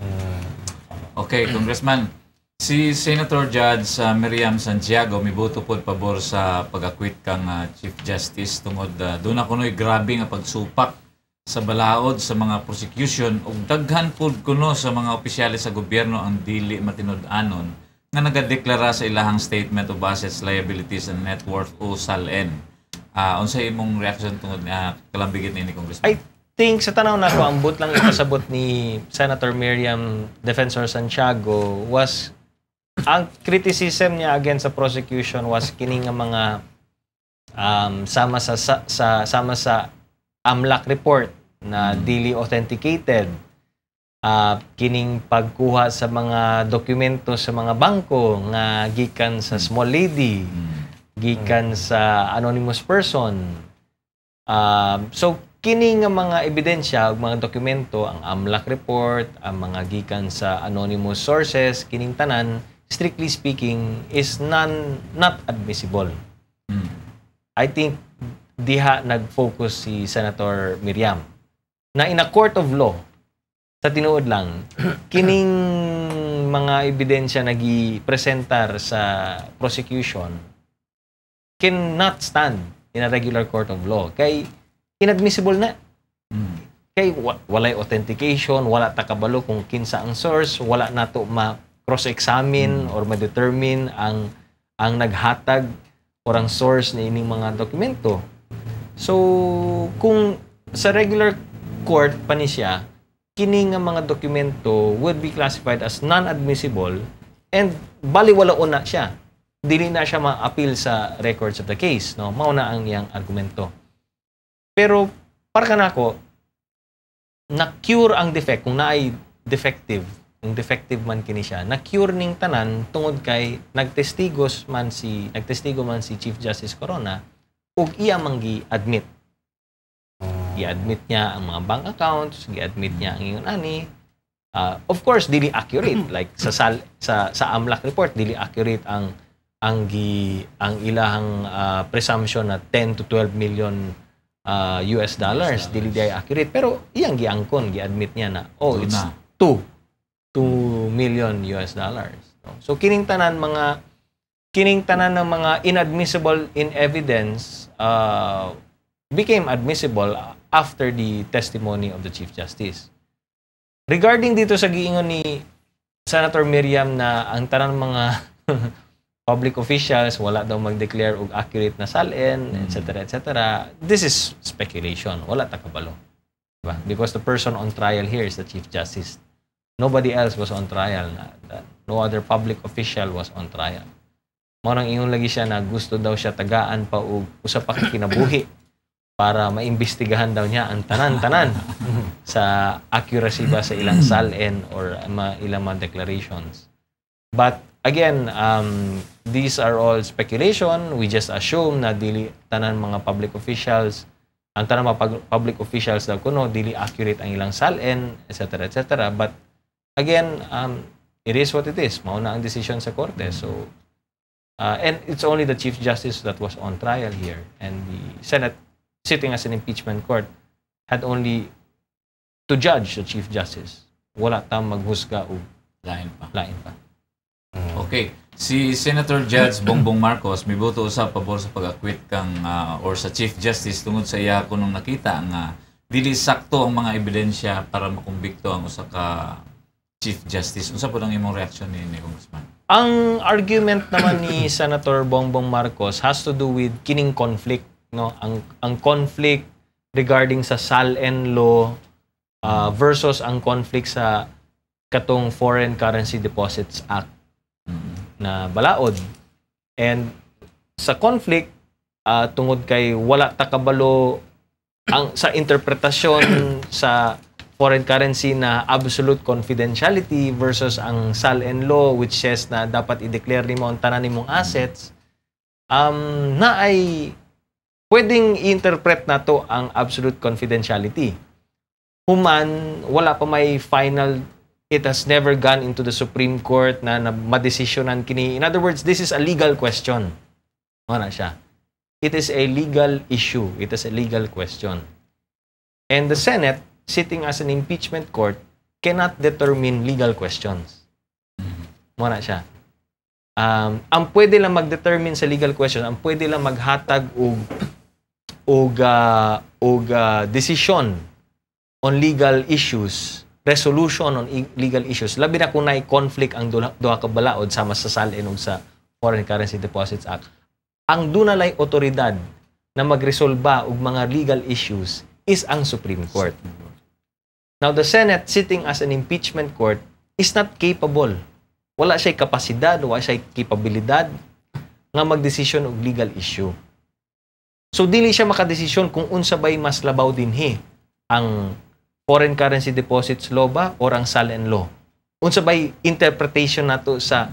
Speaker 6: Okay, Congressman, si Senator Judge Miriam Santiago miboto pod pabor sa pag-akwit kang Chief Justice tungod doon na kuno'y grabe nga pagsupak sa balaod sa mga prosecution ug daghan pod kuno sa mga opisyales sa gobyerno ang dili matinud-anon nga nagadeklara sa ilahang Statement of Assets, Liabilities and Net Worth o SALN. Unsay imong reaction tungod na kalambigit ni Congressman?
Speaker 1: I think sa tanaw nako ambot lang ipasabot ni Senator Miriam Defensor Santiago was ang criticism niya against sa prosecution was kining nga mga sama sa AMLAC report na dili authenticated, kining pagkuha sa mga dokumento sa mga bangko nga gikan sa small lady, gikan sa anonymous person. So kini nga mga ebidensya, mga dokumento, ang AMLAC report, ang mga gikan sa anonymous sources, kining tanan, strictly speaking, is not admissible. I think diha nag-focus si Senator Miriam na in a court of law, sa tinuod lang, kining mga ebidensya na gi-presentar sa prosecution cannot stand in a regular court of law. Kay inadmissible na. Kay walay authentication, wala takabalo kung kinsa ang source, wala nato ma-cross-examine or ma-determine ang naghatag or ang source na ining mga dokumento. So, kung sa regular court pa ni siya, kini nga mga dokumento would be classified as non-admissible and baliwala na siya. Dili na siya ma-appeal sa records of the case. No? Mauna ang iyang argumento. Pero, para ka na ako, na-cure ang defect, kung naay defective, kung defective man kini siya, na-cure ning tanan tungod kay nagtestigo man si Chief Justice Corona ug iya man gi-admit. Gi-admit niya ang mga bank accounts, gi-admit niya ang ingon ani. Of course, dili accurate like sa AMLAC report, dili accurate ang ilahang presumption na 10 to 12 million US dollars, dili day accurate, pero iyang giangkon, gi-admit niya na it's 2 million US dollars. So kining tanan ng mga inadmissible in evidence became admissible after the testimony of the Chief Justice. Regarding dito sa giingon ni Senator Miriam na ang tanan mga public officials wala daw mag-declare og accurate na salin, etc., etc. This is speculation. Wala ta kabalo. Diba? Because the person on trial here is the Chief Justice. Nobody else was on trial. No other public official was on trial. Mao nang ingon lagi siya na gusto daw siya tagaan pa og usa pa ka kinabuhi para maimbestigahan daw niya ang tanan-tanan sa accuracy ba sa ilang salin or ilang mga declarations. But again, these are all speculation. We just assume na dili tanan mga public officials, ang tanan mga public officials daw kuno dili accurate ang ilang salin, etc., etc. But again, it is what it is. Mao na ang decision sa korte. So, and it's only the Chief Justice that was on trial here, and the Senate, sitting as an impeachment court, had only to judge the Chief Justice. Wala tam maghusga o
Speaker 6: Lain pa.
Speaker 1: Okay.
Speaker 6: Si Senator Judge Bongbong Marcos miboto usab pabor sa pag-acquit kang or sa Chief Justice tungod sa iya kunong nakita nga dili sakto ang mga ebidensya para makumbikto ang usa ka Chief Justice. Unsa po ang imong reaction ni Congressman?
Speaker 1: Ang argument naman ni Senator Bongbong Marcos has to do with kining conflict, no? Ang conflict regarding sa SALN law versus ang conflict sa katong Foreign Currency Deposits Act na balaod. And sa conflict, tungod kay wala takabalo ang sa interpretasyon sa foreign currency na absolute confidentiality versus ang SALN law which says na dapat i-declare nimo ang tanan nimong assets, na ay pwedeng i-interpret na to ang absolute confidentiality. Human, wala pa may final. It has never gone into the Supreme Court na madesisyonan kini. In other words, this is a legal question. Ano siya? It is a legal issue. It is a legal question. And the Senate, sitting as an impeachment court, cannot determine legal questions. Ano siya? Ang pwede lang mag-determine sa legal question, ang pwede lang maghatag og decision on legal issues, resolution on legal issues, labi na kung conflict ang duha ka balaod sama sa SALN ug sa Foreign Currency Deposits Act. Ang dunalay otoridad na magresolba og mga legal issues is ang Supreme Court. Now, the Senate sitting as an impeachment court is not capable. Wala siya'y kapasidad, wala siya'y kapabilidad nga magdesisyon og legal issue. So, dili siya makadesisyon kung unsa ba'y mas labaw dinhi ang foreign currency deposits law ba or ang SALN law. Unsa ba'y interpretation nato sa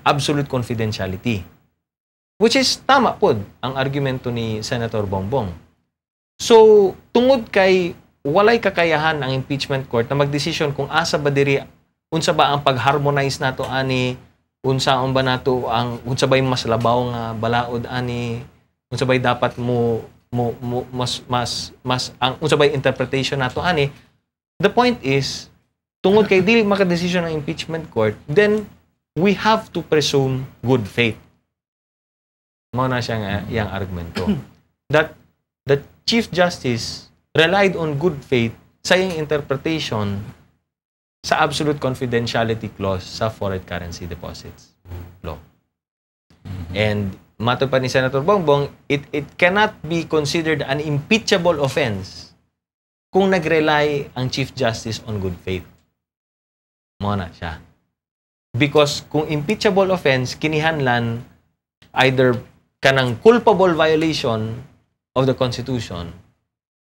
Speaker 1: absolute confidentiality. Which is tama pod ang argumento ni Senator Bongbong. So, tungod kay walay kakayahan ang impeachment court na magdesisyon kung asa ba diri unsa ba ang pag-harmonize nato ani, unsa ba nato ang unsa ba mas labaw nga balaod ani, unsa ba dapat mas ang unsa ba interpretation nato ani. The point is, tungod kay dili makadesisyon ang impeachment court, then we have to presume good faith. Mao na siya yang argumento. That the Chief Justice relied on good faith sa iyang interpretation sa absolute confidentiality clause sa foreign currency deposits law. And matod pa ni Senator Bongbong, it cannot be considered an impeachable offense kung nag-rely ang Chief Justice on good faith. Mao na siya. Because kung impeachable offense, kinihanlan either kanang culpable violation of the Constitution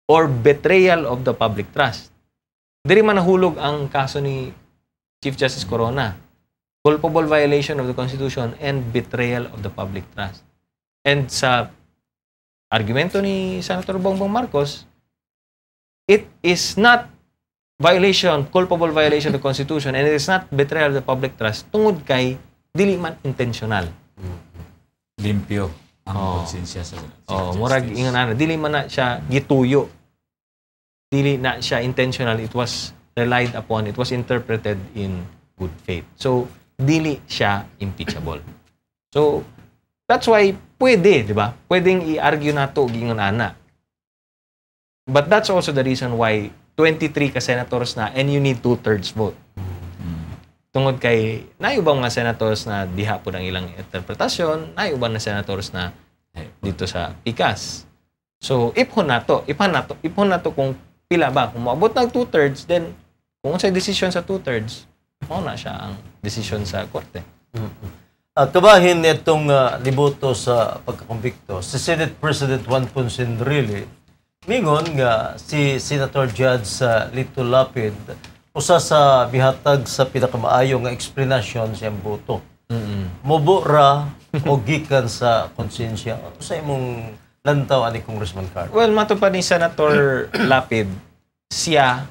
Speaker 1: or betrayal of the public trust. Diri man nahulog ang kaso ni Chief Justice Corona. Culpable violation of the Constitution and betrayal of the public trust. And sa argumento ni Senator Bongbong Marcos, it is not culpable violation of the Constitution, and it is not betrayal of the public trust tungod kay dili man intentional.
Speaker 6: Limpyo ang konsensya sa
Speaker 1: murag ingon ana, dili man na siya gituyo. Dili na siya intentional, it was relied upon, it was interpreted in good faith. So, dili siya impeachable. So, that's why pwede, di ba? Pwedeng i-argue nato gingon ana. But that's also the reason why 23 ka senators na and you need 2/3 vote. Tungod kay naayubang mga senators na diha po ng ilang interpretasyon, naayubang na senators na dito sa PICAS. So, ipon nato kung pila ba. Kung maabot ng 2/3, then kung sa decision sa 2/3, na siya ang decision sa korte.
Speaker 5: Kabahin itong liboto sa pagkakumbikto, si Senate President Juan Ponce Enrile, mingon nga si Senator Judge Lito Lapid usa sa bihatag sa pinakamaayo nga explanation siyang boto. Mubo ra o gikan sa konsensya. Sa imong lantaw ani Congressman Carl?
Speaker 1: Well, matupad ni Senator Lapid, siya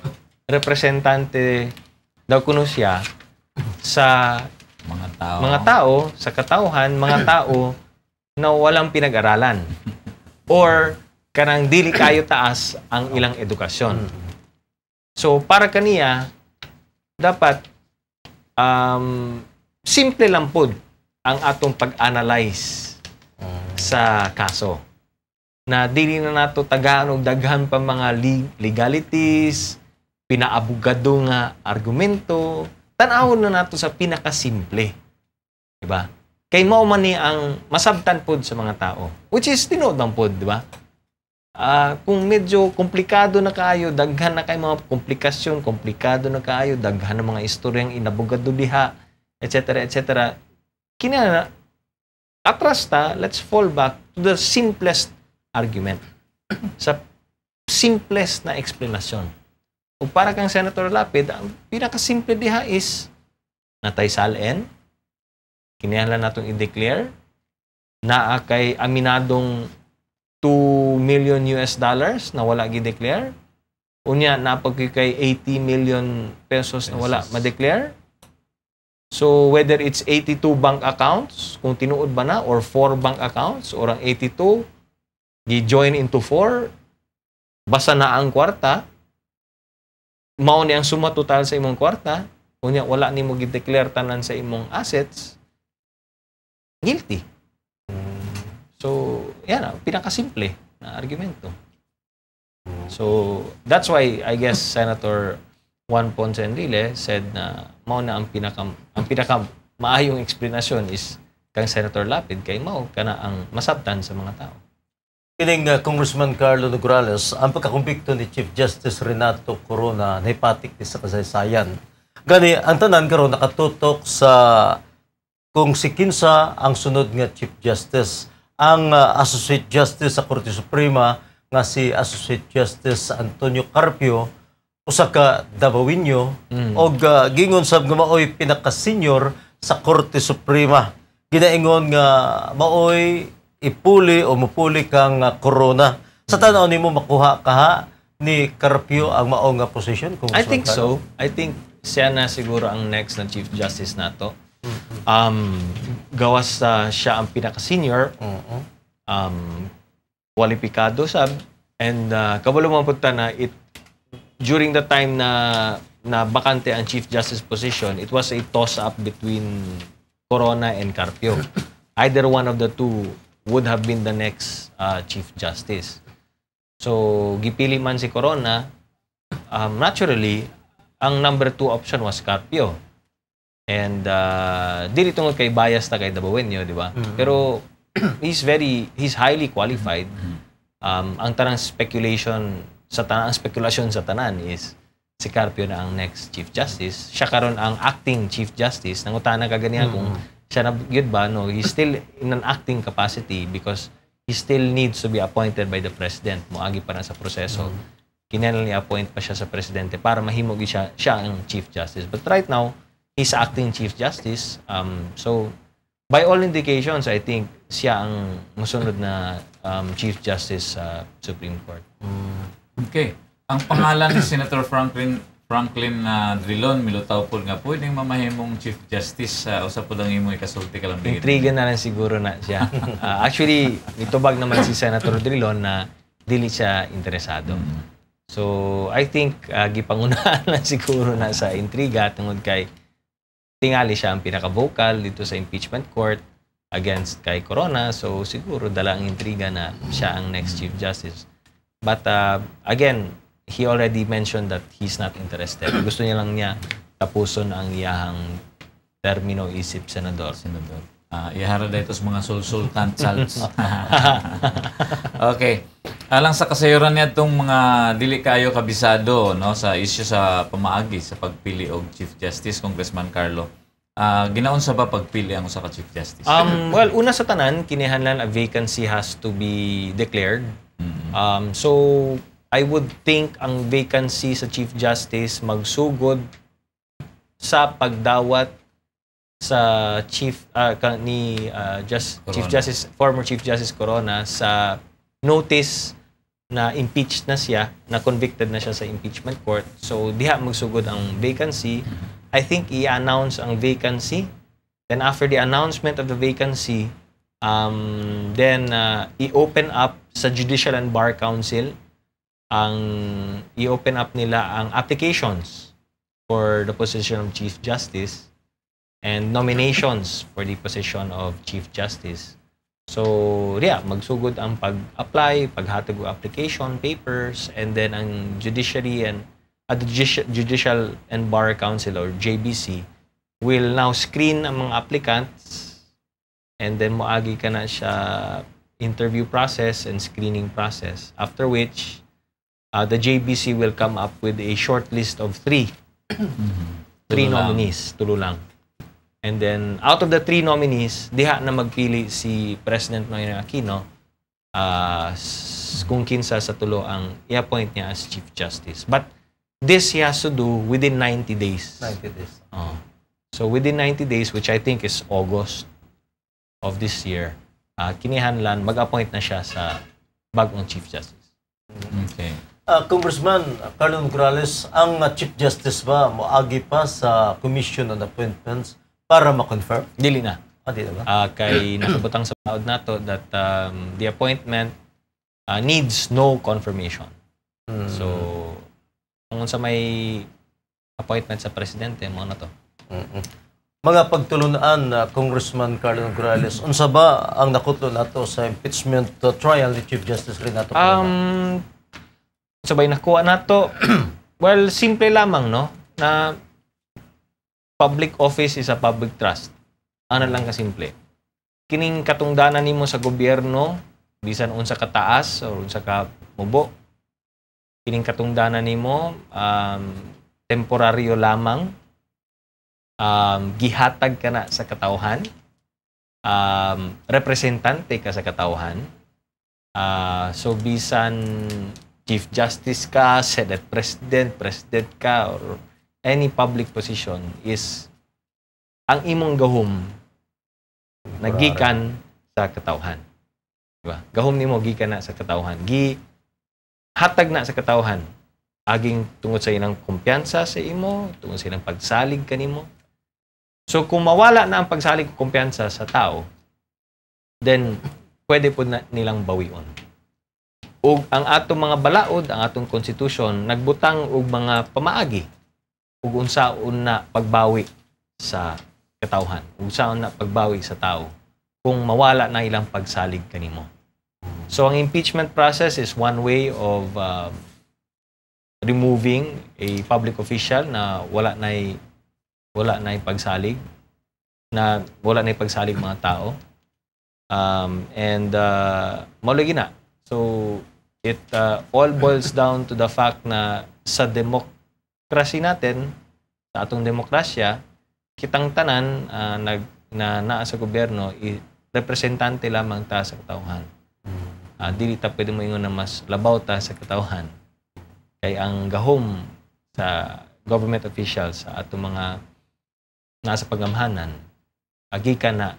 Speaker 1: representante daw kuno siya sa mga tao sa katauhan, mga tao na walang pinag-aralan or kanang dili kayo taas ang ilang edukasyon. So, para kaniya, dapat simple lang po ang atong pag-analyze sa kaso. Na dili na nato tagaan og daghan pa mga legalities, pinaabugado nga argumento, tan-awon na nato sa pinakasimple. Diba? Kay mao man ni ang masabtan pod sa mga tao, which is tinuod lang pod, diba? Kung medyo komplikado na kaayo, daghan na kay mga komplikado na kaayo, daghan na mga istoryang inabugado diha, etc. etc. Kinana atras ta, let's fall back to the simplest argument. Sa simplest na explanation. Kung para kang Senator Lapid, ang pinakasimple diha is natay SALN, kinahanglan natong i-declare, naa kay aminadong $2 million na wala gi-declare. Unya, napagkay kay 80 million pesos na wala ma-declare. So, whether it's 82 bank accounts, kung tinuod ba na, or 4 bank accounts, or ang 82, gi-join into 4, basta na ang kwarta, mao ni ang suma total sa imong kwarta, unya, wala ni mo gi-declare tanan sa imong assets, guilty. So, yan, pinakasimple na argumento. So, that's why, I guess, Senator Juan Ponce Enrile said na mao na ang pinaka maayong explanation is kang Senator Lapid kay mao kana ang masabtan sa mga tao.
Speaker 5: Kining Congressman Carlo Nograles, ang pagkakumbikto ni Chief Justice Renato Corona nahipatik sa kasaysayan. Gani, ang tanan karon nakatutok sa kung si kinsa ang sunod nga Chief Justice. Ang Associate Justice sa Korte Suprema nga si Associate Justice Antonio Carpio, usa ka Davaoenyo, o gingon sab nga maoy pinaka-senior sa Korte Suprema. Ginaingon nga maoy ipuli o mupuli kang Corona. Sa tanaw nimo makuha kaha ni Carpio ang mao nga position?
Speaker 1: I think so. I think siya na siguro ang next na Chief Justice nato. Gawas siya ang pinaka-senior, kwalipikado sab, and kabalo man punta na during the time na bakante ang Chief Justice position, it was a toss-up between Corona and Carpio. Either one of the two would have been the next Chief Justice. So, gipili man si Corona, naturally, ang number 2 option was Carpio. And dili tungod kay bias ta kay Davaoenyo, di ba? Pero he's highly qualified. Ang tanang speculation sa tanan is si Carpio na ang next Chief Justice. Siya karon ang acting Chief Justice. Nangutana ka ganiya kung siya na yun ba? No, he's still in an acting capacity because he still needs to be appointed by the President. Moagi pa na sa proseso. Kinahanglan i-appoint pa siya sa Presidente para mahimog siya ang Chief Justice. But right now, he's acting Chief Justice. So, by all indications, I think siya ang musunod na Chief Justice sa Supreme Court.
Speaker 6: Okay. Ang pangalan ni Senator Franklin Drilon milutaw po nga pwedeng mamahimong Chief Justice sa usap po lang imo ikasulti ka lang.
Speaker 1: Intriga na lang siguro na siya. Actually, itubag naman si Senator Drilon na dili siya interesado. So, I think gipangunahan lang siguro na sa intriga tungod kay tingali siya ang pinaka-vocal dito sa impeachment court against kay Corona. So, siguro dala ang intriga na siya ang next Chief Justice. But again, he already mentioned that he's not interested. Gusto niya lang niya tapuson ang iyahang termino isip senador.
Speaker 6: Ihara da ito sa mga sulsultan salts. Okay. Alang sa kasayuran niya itong mga dili kayo kabisado no, sa issue sa pamaagi sa pagpili og Chief Justice, Congressman Carlo. Ginaon sa ba pagpili ang usa ka Chief Justice?
Speaker 1: Well, una sa tanan, kinahanglan a vacancy has to be declared. So, I would think ang vacancy sa Chief Justice magsugod sa pagdawat sa Chief Justice, former Chief Justice Corona sa notice na impeached na siya, na convicted na siya sa impeachment court. So, diha magsugod ang vacancy. I think i-announce ang vacancy. Then after the announcement of the vacancy, then i-open up sa Judicial and Bar Council i-open up nila ang applications for the position of Chief Justice and nominations for the position of Chief Justice. So, yeah, magsugod ang pag-apply, paghatag ng application, papers, and then ang Judicial and Bar Council or JBC will now screen ang mga applicants and then moagi ka na siya interview process and screening process. After which, the JBC will come up with a short list of 3 nominees, tulo lang. And then, out of the 3 nominees, diha na magpili si President Noynoy Aquino kung kinsa sa tulo ang i-appoint niya as Chief Justice. But this he has to do within 90 days.
Speaker 5: 90 days.
Speaker 1: So, within 90 days, which I think is August of this year, kinihanglan mag-appoint na siya sa bagong Chief Justice.
Speaker 6: Okay.
Speaker 5: Congressman Carlo Nograles, ang Chief Justice ba moagi pa sa Commission on Appointments para ma-confirm?
Speaker 1: Dili na.
Speaker 5: Di na ba?
Speaker 1: Kay nakabutang sa baod nato that the appointment needs no confirmation. So, kung sa may appointment sa presidente, mo na to.
Speaker 5: Mga pagtulunan, Congressman Carlo Nograles, unsa ba ang nakutlo nato sa impeachment trial ni Chief Justice Renato Corona?
Speaker 1: Sabay nakuha nato, well, simple lamang, no? Na public office is a public trust. Ano lang kasimple. Kining katungdanan nimo sa gobyerno bisan unsa ka taas or unsa ka mubo, kining katungdanan nimo temporaryo lamang, gihatag ka na sa katawhan, representante ka sa katawhan. So bisan Chief Justice ka, Senate President ka, or any public position is ang imong gahom nagikan sa katawhan. Diba? Gahom nimo gikan na sa katawhan. Hatag na sa katawhan. Aging tungod sa ilang kumpiyansa sa imo, tungod sa ilang pagsalig kanimo. So kung mawala na ang pagsalig o kumpiyansa sa tao, then pwede po na nilang bawion. Ug ang atong mga balaod, ang atong konstitusyon, nagbutang og mga pamaagi ug unsaon na pagbawi sa katawhan, unsaon na pagbawi sa tao kung mawala na ilang pagsalig kanimo. So ang impeachment process is one way of removing a public official na wala na pagsalig, na wala na pagsalig mga tao. Maulagi na. So it all boils down to the fact na sa demokrasya natin, sa atong demokrasya, kitang tanan na naa sa gobyerno, representante lamang ta sa katawhan. Dili ta pwede mo ingon na mas labaw ta sa katawhan. Kay ang gahom sa government officials, sa atong mga nasa pagamhanan, gikan na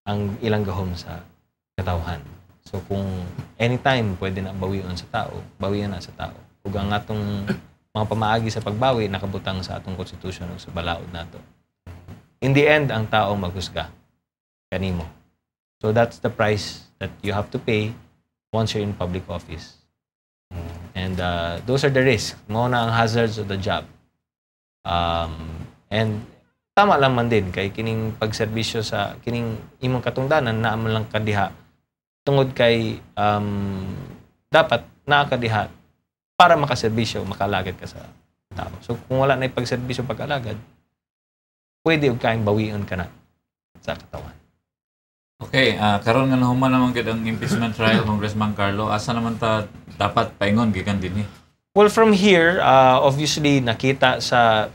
Speaker 1: ang ilang gahom sa katawhan. So kung anytime pwede na bawion sa tao, bawian na sa tao. Ug ang atong mga pamaagi sa pagbawi nakabutang sa atong konstitusyon ug sa balaod nato. In the end, ang tao maghusga kanimo. So that's the price that you have to pay once you're in public office. And those are the risks. Mao na ang hazards of the job. And tama lang man din kay kining pagserbisyo sa kining imong katungdanan na man lang kadiha tungod kay dapat nakakadiha para makaserbisyo, makalagad ka sa tao. So kung wala na pagserbisyo, pag-alagad, pwede og kaing bawion ka na sa katawan.
Speaker 6: Okay, karon nga nahuman naman gid ang impeachment trial, Congressman Carlo. Asa naman ta dapat paingon gikan dinhi?
Speaker 1: Well, from here, obviously nakita sa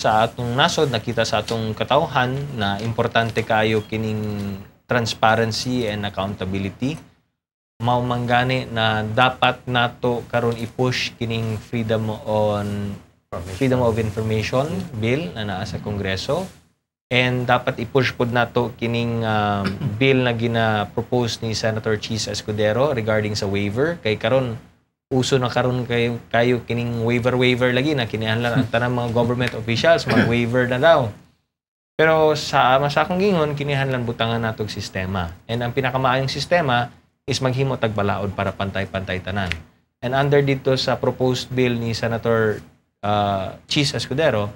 Speaker 1: atong nasod, nakita sa atong katawhan na importante kayo kining transparency and accountability. Mao manggani na dapat nato karon i-push kining freedom of information bill na naa sa Kongreso, and dapat i-push pod nato kining bill na gina-propose ni Senator Chis Escudero regarding sa waiver. Kay karon uso na karon kayo kining waiver lagi na kinahanglan ang tanang mga government officials mag-waiver na daw. Pero sa akong gingon, kinahanglan butangan natog sistema. And ang pinakamaayong sistema is maghimo tag balaod para pantay-pantay tanan. And under dito sa proposed bill ni Senator Chis Escudero,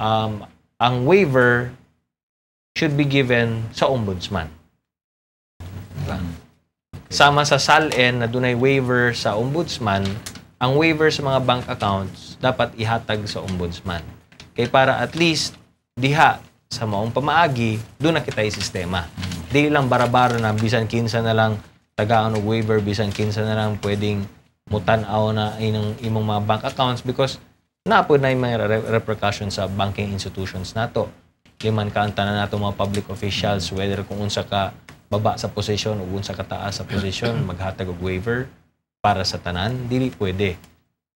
Speaker 1: ang waiver should be given sa ombudsman. Sama sa SALN na dunay waiver sa ombudsman, ang waiver sa mga bank accounts dapat ihatag sa ombudsman. Kay para at least diha sa maong pamaagi, doon na kita yung sistema. Di lang barabara na bisan kinsa na lang tagaan og waiver, bisan kinsa na lang pwedeng mutan-aw na imong mga bank accounts because naapod na yung mga repercussions sa banking institutions nato. Liman ka ang tanan nato mga public officials, whether kung unsa ka baba sa posisyon o unsa ka taas sa posisyon, maghatag og waiver para sa tanan, dili pwede.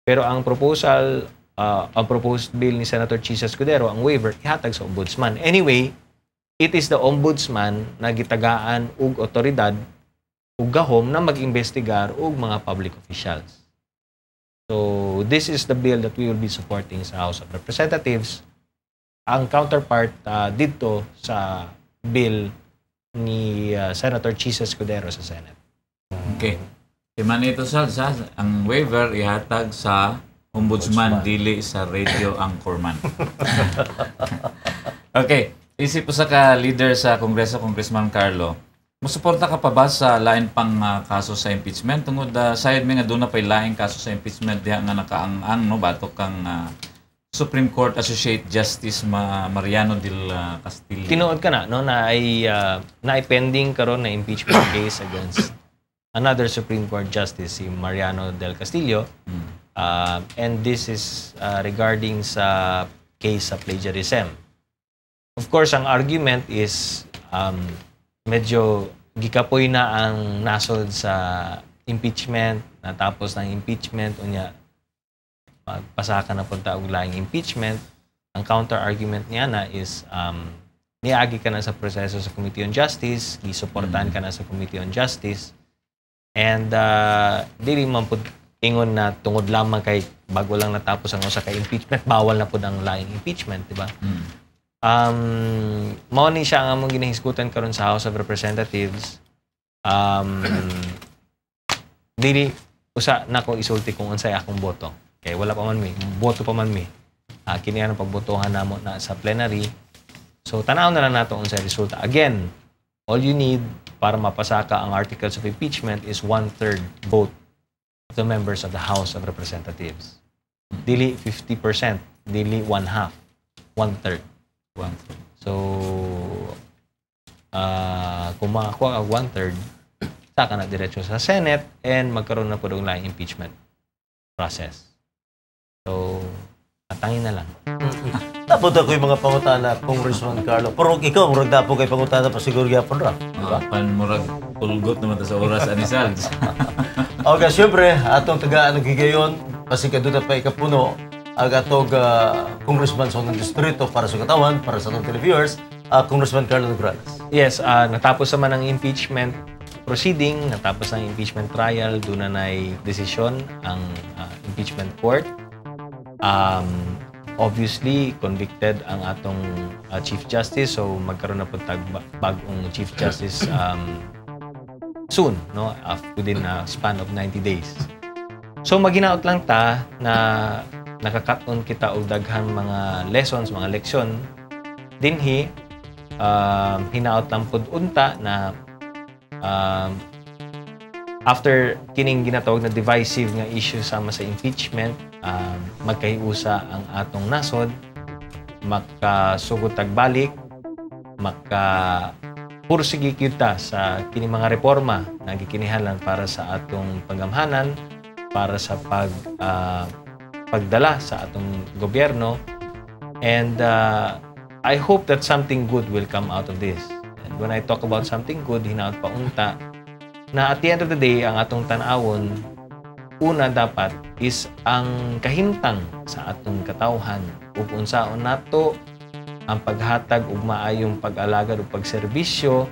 Speaker 1: Pero ang proposed bill ni Senator Chis Escudero, ang waiver, ihatag sa ombudsman. Anyway, it is the ombudsman na gitagaan og otoridad ug gahom na mag-imbestigar og mga public officials. So, this is the bill that we will be supporting sa House of Representatives. Ang counterpart dito sa bill ni Senator Chis Escudero sa Senate.
Speaker 6: Okay. Ito sa ang waiver ihatag sa ombudsman, dili sa radio anchorman. Okay. Isip po sa ka-leader sa Kongreso, Congressman Carlo, musuporta ka pa ba sa lain pang kaso sa impeachment? Tungod sayad mi nga doon na pa'y laing kaso sa impeachment diha nga nakaang-ang, no? Batok kang Supreme Court Associate Justice Mariano del Castillo.
Speaker 1: Tinuod ka na, no? Na ay pending karon na impeachment case against another Supreme Court Justice, si Mariano del Castillo. And this is regarding sa case sa plagiarism. Of course, ang argument is medyo gikapoy na ang nasod sa impeachment, natapos ng impeachment, unya magpasaka na punta og laing impeachment. Ang counter-argument niya na is niagi ka na sa proseso sa Committee on Justice, gisuportahan ka na sa Committee on Justice, and dili man pud ingon na tungod lamang kay bago lang natapos ang usa ka impeachment, bawal na pud ang laing impeachment, di ba? Mao ni siya ang among ginahisgutan karon sa House of Representatives. Dili usa nako isulti kung unsay akong boto. Kay wala pa man mi, boto pa man mi. Kini ang pagbotohan namo na sa plenary. So tanaw na lang nato unsay resulta. Again, all you need para mapasaka ang articles of impeachment is 1/3 vote of the members of the House of Representatives. Dili 50%, dili 1/2, 1/3. So, kung makakuha ka 1/3, saka na diretso sa Senate and magkaroon na po ng laing impeachment process. So, atangin na lang.
Speaker 5: Tapos ako yung mga pangutana, Congressman Carlo. Pero ikaw, murag dapo kay pangutana pa siguro gyapon ra.
Speaker 6: Panmurag pulgot naman ta sa oras ani Salz.
Speaker 5: Okay, siyempre, atong tagaan ng gigayon, pasikaduta pa ikapuno, ang atong Congressman sa unang distrito para sa katawan, para sa atong televiewers, Congressman Carlo Nograles.
Speaker 1: Yes, natapos naman ang impeachment proceeding, natapos ang impeachment trial, doon na na'y desisyon ang impeachment court. Obviously, convicted ang atong Chief Justice, so magkaroon na po bagong Chief Justice soon, no? Within a span of 90 days. So, maginaot lang ta na nakakaton kita og daghang mga lessons, mga leksyon dinhi. Hinaot lang pud unta na after kining ginatawag na divisive nga issue sama sa impeachment, magkahiusa ang atong nasod, makasugod tagbalik, makapursige kita sa kining mga reforma na gikinihalan para sa atong panggamhanan, para sa pagdala sa atong gobyerno. And I hope that something good will come out of this. And when I talk about something good, hinaot pa unta na at the end of the day, ang atong tanawon, una dapat is ang kahimtang sa atong katawhan ug unsaon nato ang paghatag ug maayong pag-alagad ug pagserbisyo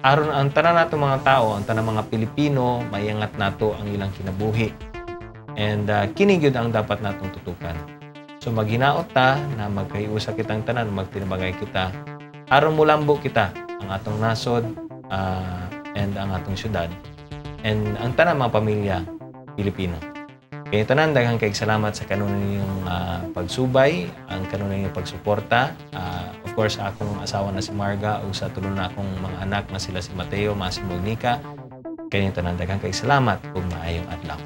Speaker 1: aron ang tanan nato mga tao, ang tanan mga Pilipino, maiangat nato ang ilang kinabuhi. And kini gyud ang dapat natong tutukan. So maghinaot ta na magkahiusa kitang tanan, magtinabangay kita aron mulambo kita ang atong nasod and ang atong syudad and ang tanan mga pamilya Pilipino. Kaya tanan, daghang kaayong salamat sa kanunay ninyong pagsubay, ang kanunay ninyong pagsuporta. Of course, akong asawa na si Marga o sa tulong na akong mga anak na sila si Mateo, Massimo, Nika. Kaya tanan, daghang kaayong salamat kung maayong adlaw.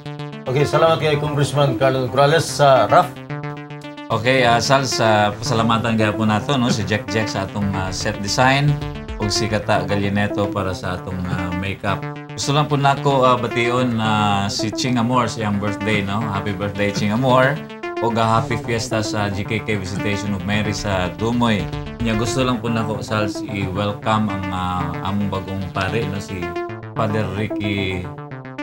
Speaker 5: Okay, salamat kay Congressman Carlo Nograles sa RAF.
Speaker 6: Okay, Salz, pasalamatan gaya po nato no, si Jack sa atong set design ug si Kata Gallineto para sa atong makeup. Gusto lang po nako bation si Ching Amor sa iyang birthday, no? Happy birthday, Ching Amor. O happy fiesta sa GKK Visitation of Mary sa Dumoy. Nya gusto lang po nako, Salz, i-welcome ang among bagong pare, no? Si Father Ricky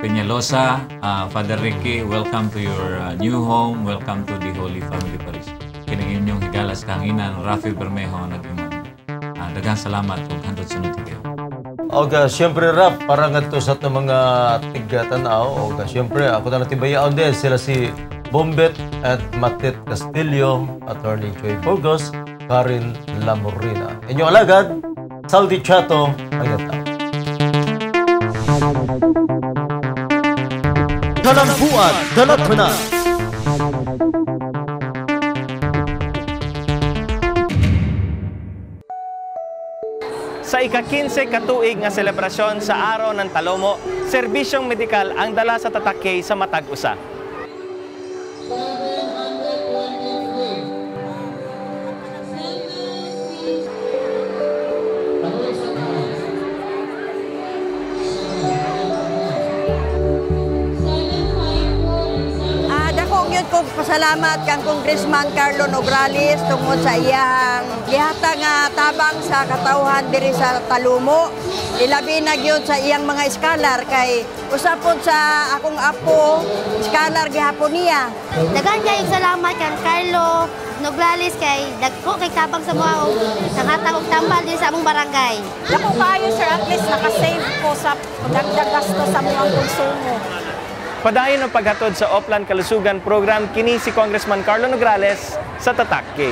Speaker 6: Peñalosa. Father Ricky, welcome to your new home. Welcome to the Holy Family Parish. Kining inyong higalas kanginan, Rafi Bermejo, nag-imam. Daghang salamat kung handot sunod kayo.
Speaker 5: Okay, siyempre Rap, para nga ito sa itong mga tiga-tanaw. Okay, siyempre, ako na natibayaon din. Sila si Bombet at Matit Castillo, Attorney Joy Burgos, Karin Lamorina. Inyong alagad, Saldi Chato, Ayata. Kalambuan, Dalatana.
Speaker 1: Sa ika-15 katuig nga selebrasyon sa Araw ng Talomo, serbisyong medikal ang dala sa tatakey sa matag usa.
Speaker 2: kong pasalamat kang Congressman Carlo Nograles tungod sa iyang gihatag nga tabang sa katawhan diri sa Talumo. Ilabi na gyud sa iyang mga iskalar kay usapon sa akong apo, iskalar gihapon niya.
Speaker 3: Daghan kayong salamat kang Carlo Nograles kay dagko kay tabang sa mga nakatag og tambal din sa among barangay.
Speaker 4: Dako kayo sir, at least nakasave ko sa dagdag gasto sa mga konsumo.
Speaker 7: Padayon ang paghatod sa Oplan Kalusugan Program kini si Congressman Carlo Nograles sa Tatak K.